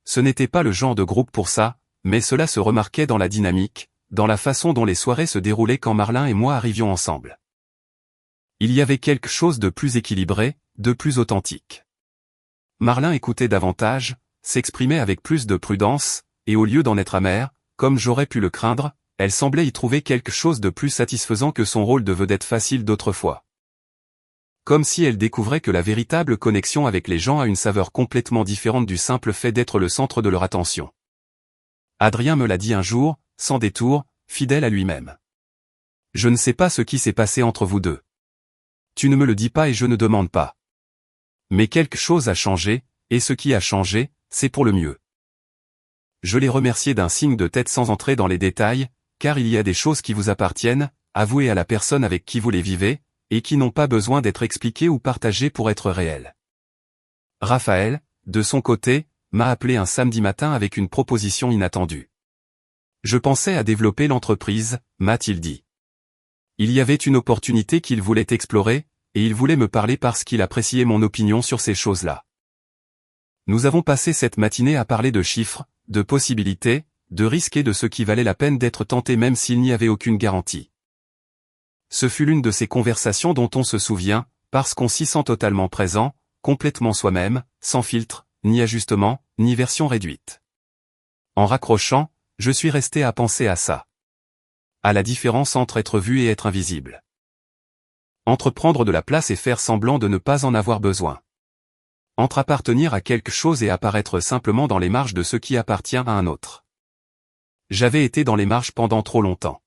Ce n'était pas le genre de groupe pour ça, mais cela se remarquait dans la dynamique, dans la façon dont les soirées se déroulaient quand Marlin et moi arrivions ensemble. Il y avait quelque chose de plus équilibré, de plus authentique. Marlin écoutait davantage, s'exprimait avec plus de prudence, et au lieu d'en être amère, comme j'aurais pu le craindre, elle semblait y trouver quelque chose de plus satisfaisant que son rôle de vedette facile d'autrefois. Comme si elle découvrait que la véritable connexion avec les gens a une saveur complètement différente du simple fait d'être le centre de leur attention. Adrien me l'a dit un jour, sans détour, fidèle à lui-même. Je ne sais pas ce qui s'est passé entre vous deux. Tu ne me le dis pas et je ne demande pas. Mais quelque chose a changé, et ce qui a changé, c'est pour le mieux. Je l'ai remercié d'un signe de tête sans entrer dans les détails, car il y a des choses qui vous appartiennent, avouées à la personne avec qui vous les vivez, et qui n'ont pas besoin d'être expliquées ou partagées pour être réelles. Raphaël, de son côté, m'a appelé un samedi matin avec une proposition inattendue. Je pensais à développer l'entreprise, m'a-t-il dit. Il y avait une opportunité qu'il voulait explorer, et il voulait me parler parce qu'il appréciait mon opinion sur ces choses-là. Nous avons passé cette matinée à parler de chiffres, de possibilités, de risques et de ce qui valait la peine d'être tenté même s'il n'y avait aucune garantie. Ce fut l'une de ces conversations dont on se souvient, parce qu'on s'y sent totalement présent, complètement soi-même, sans filtre, ni ajustement, ni version réduite. En raccrochant, je suis resté à penser à ça. À la différence entre être vu et être invisible. Entre prendre de la place et faire semblant de ne pas en avoir besoin. Entre appartenir à quelque chose et apparaître simplement dans les marges de ce qui appartient à un autre. J'avais été dans les marges pendant trop longtemps.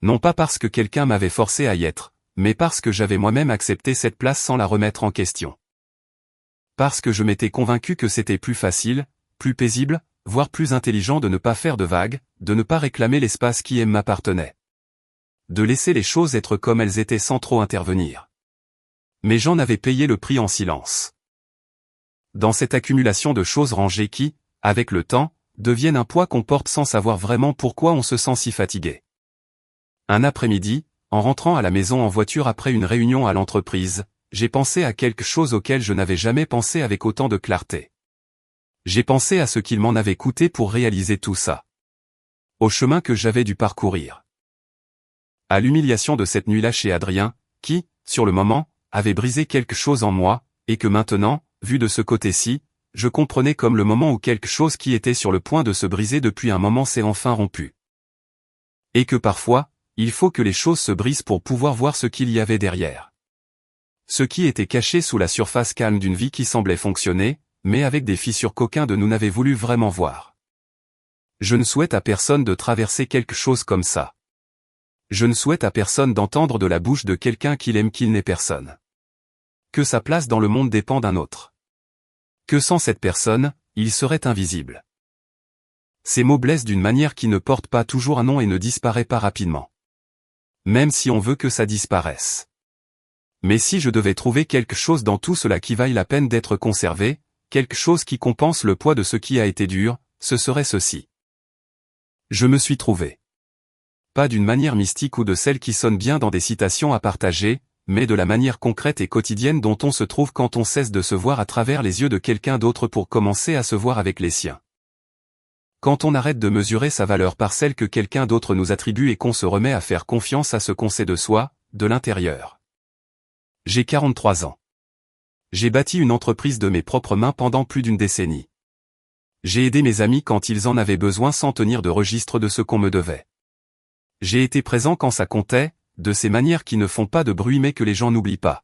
Non pas parce que quelqu'un m'avait forcé à y être, mais parce que j'avais moi-même accepté cette place sans la remettre en question. Parce que je m'étais convaincu que c'était plus facile, plus paisible, voire plus intelligent de ne pas faire de vagues, de ne pas réclamer l'espace qui m'appartenait. De laisser les choses être comme elles étaient sans trop intervenir. Mais j'en avais payé le prix en silence. Dans cette accumulation de choses rangées qui, avec le temps, deviennent un poids qu'on porte sans savoir vraiment pourquoi on se sent si fatigué. Un après-midi, en rentrant à la maison en voiture après une réunion à l'entreprise, j'ai pensé à quelque chose auquel je n'avais jamais pensé avec autant de clarté. J'ai pensé à ce qu'il m'en avait coûté pour réaliser tout ça. Au chemin que j'avais dû parcourir. À l'humiliation de cette nuit-là chez Adrien, qui, sur le moment, avait brisé quelque chose en moi, et que maintenant, vu de ce côté-ci, je comprenais comme le moment où quelque chose qui était sur le point de se briser depuis un moment s'est enfin rompu. Et que parfois, il faut que les choses se brisent pour pouvoir voir ce qu'il y avait derrière. Ce qui était caché sous la surface calme d'une vie qui semblait fonctionner, mais avec des fissures qu'aucun de nous n'avait voulu vraiment voir. Je ne souhaite à personne de traverser quelque chose comme ça. Je ne souhaite à personne d'entendre de la bouche de quelqu'un qu'il aime qu'il n'est personne. Que sa place dans le monde dépend d'un autre. Que sans cette personne, il serait invisible. Ces mots blessent d'une manière qui ne porte pas toujours un nom et ne disparaît pas rapidement. Même si on veut que ça disparaisse. Mais si je devais trouver quelque chose dans tout cela qui vaille la peine d'être conservé, quelque chose qui compense le poids de ce qui a été dur, ce serait ceci. Je me suis trouvé. Pas d'une manière mystique ou de celle qui sonne bien dans des citations à partager, mais de la manière concrète et quotidienne dont on se trouve quand on cesse de se voir à travers les yeux de quelqu'un d'autre pour commencer à se voir avec les siens. Quand on arrête de mesurer sa valeur par celle que quelqu'un d'autre nous attribue et qu'on se remet à faire confiance à ce qu'on sait de soi, de l'intérieur. J'ai 43 ans. J'ai bâti une entreprise de mes propres mains pendant plus d'une décennie. J'ai aidé mes amis quand ils en avaient besoin sans tenir de registre de ce qu'on me devait. J'ai été présent quand ça comptait, de ces manières qui ne font pas de bruit mais que les gens n'oublient pas.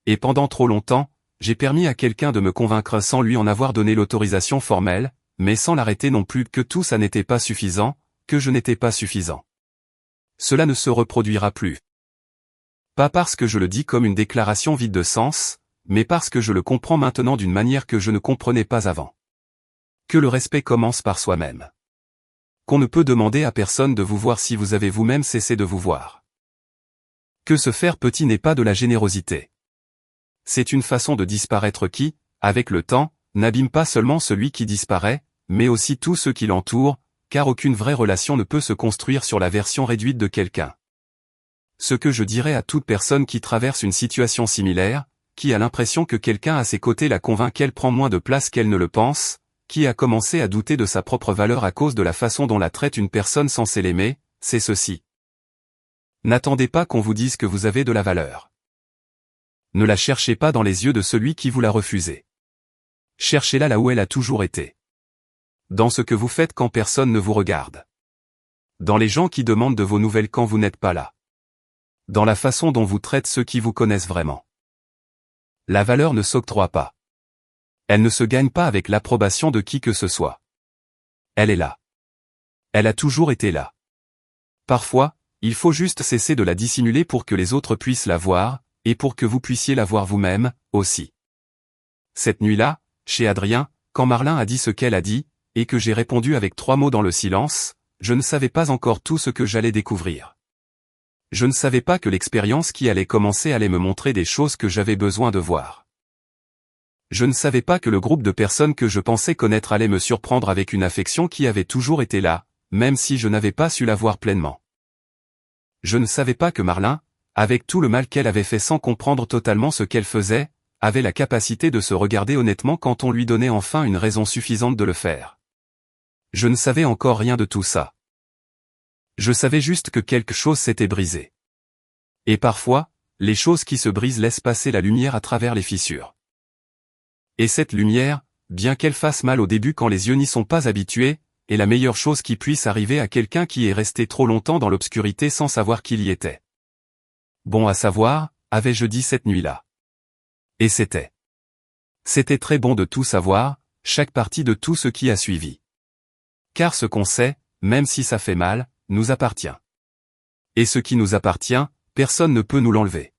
Et pendant trop longtemps, j'ai permis à quelqu'un de me convaincre sans lui en avoir donné l'autorisation formelle, mais sans l'arrêter non plus que tout ça n'était pas suffisant, que je n'étais pas suffisant. Cela ne se reproduira plus. Pas parce que je le dis comme une déclaration vide de sens, mais parce que je le comprends maintenant d'une manière que je ne comprenais pas avant. Que le respect commence par soi-même. Qu'on ne peut demander à personne de vous voir si vous avez vous-même cessé de vous voir. Que se faire petit n'est pas de la générosité. C'est une façon de disparaître qui, avec le temps, n'abîme pas seulement celui qui disparaît, mais aussi tous ceux qui l'entourent, car aucune vraie relation ne peut se construire sur la version réduite de quelqu'un. Ce que je dirais à toute personne qui traverse une situation similaire, qui a l'impression que quelqu'un à ses côtés la convainc qu'elle prend moins de place qu'elle ne le pense, qui a commencé à douter de sa propre valeur à cause de la façon dont la traite une personne censée l'aimer, c'est ceci. N'attendez pas qu'on vous dise que vous avez de la valeur. Ne la cherchez pas dans les yeux de celui qui vous l'a refusée. Cherchez-la là où elle a toujours été. Dans ce que vous faites quand personne ne vous regarde. Dans les gens qui demandent de vos nouvelles quand vous n'êtes pas là. Dans la façon dont vous traitez ceux qui vous connaissent vraiment. La valeur ne s'octroie pas. Elle ne se gagne pas avec l'approbation de qui que ce soit. Elle est là. Elle a toujours été là. Parfois, il faut juste cesser de la dissimuler pour que les autres puissent la voir, et pour que vous puissiez la voir vous-même, aussi. Cette nuit-là, chez Adrien, quand Marlin a dit ce qu'elle a dit, et que j'ai répondu avec 3 mots dans le silence, je ne savais pas encore tout ce que j'allais découvrir. Je ne savais pas que l'expérience qui allait commencer allait me montrer des choses que j'avais besoin de voir. Je ne savais pas que le groupe de personnes que je pensais connaître allait me surprendre avec une affection qui avait toujours été là, même si je n'avais pas su la voir pleinement. Je ne savais pas que Marlin, avec tout le mal qu'elle avait fait sans comprendre totalement ce qu'elle faisait, avait la capacité de se regarder honnêtement quand on lui donnait enfin une raison suffisante de le faire. Je ne savais encore rien de tout ça. Je savais juste que quelque chose s'était brisé. Et parfois, les choses qui se brisent laissent passer la lumière à travers les fissures. Et cette lumière, bien qu'elle fasse mal au début quand les yeux n'y sont pas habitués, est la meilleure chose qui puisse arriver à quelqu'un qui est resté trop longtemps dans l'obscurité sans savoir qu'il y était. Bon à savoir, avais-je dit cette nuit-là. Et c'était. C'était très bon de tout savoir, chaque partie de tout ce qui a suivi. Car ce qu'on sait, même si ça fait mal, nous appartient. Et ce qui nous appartient, personne ne peut nous l'enlever.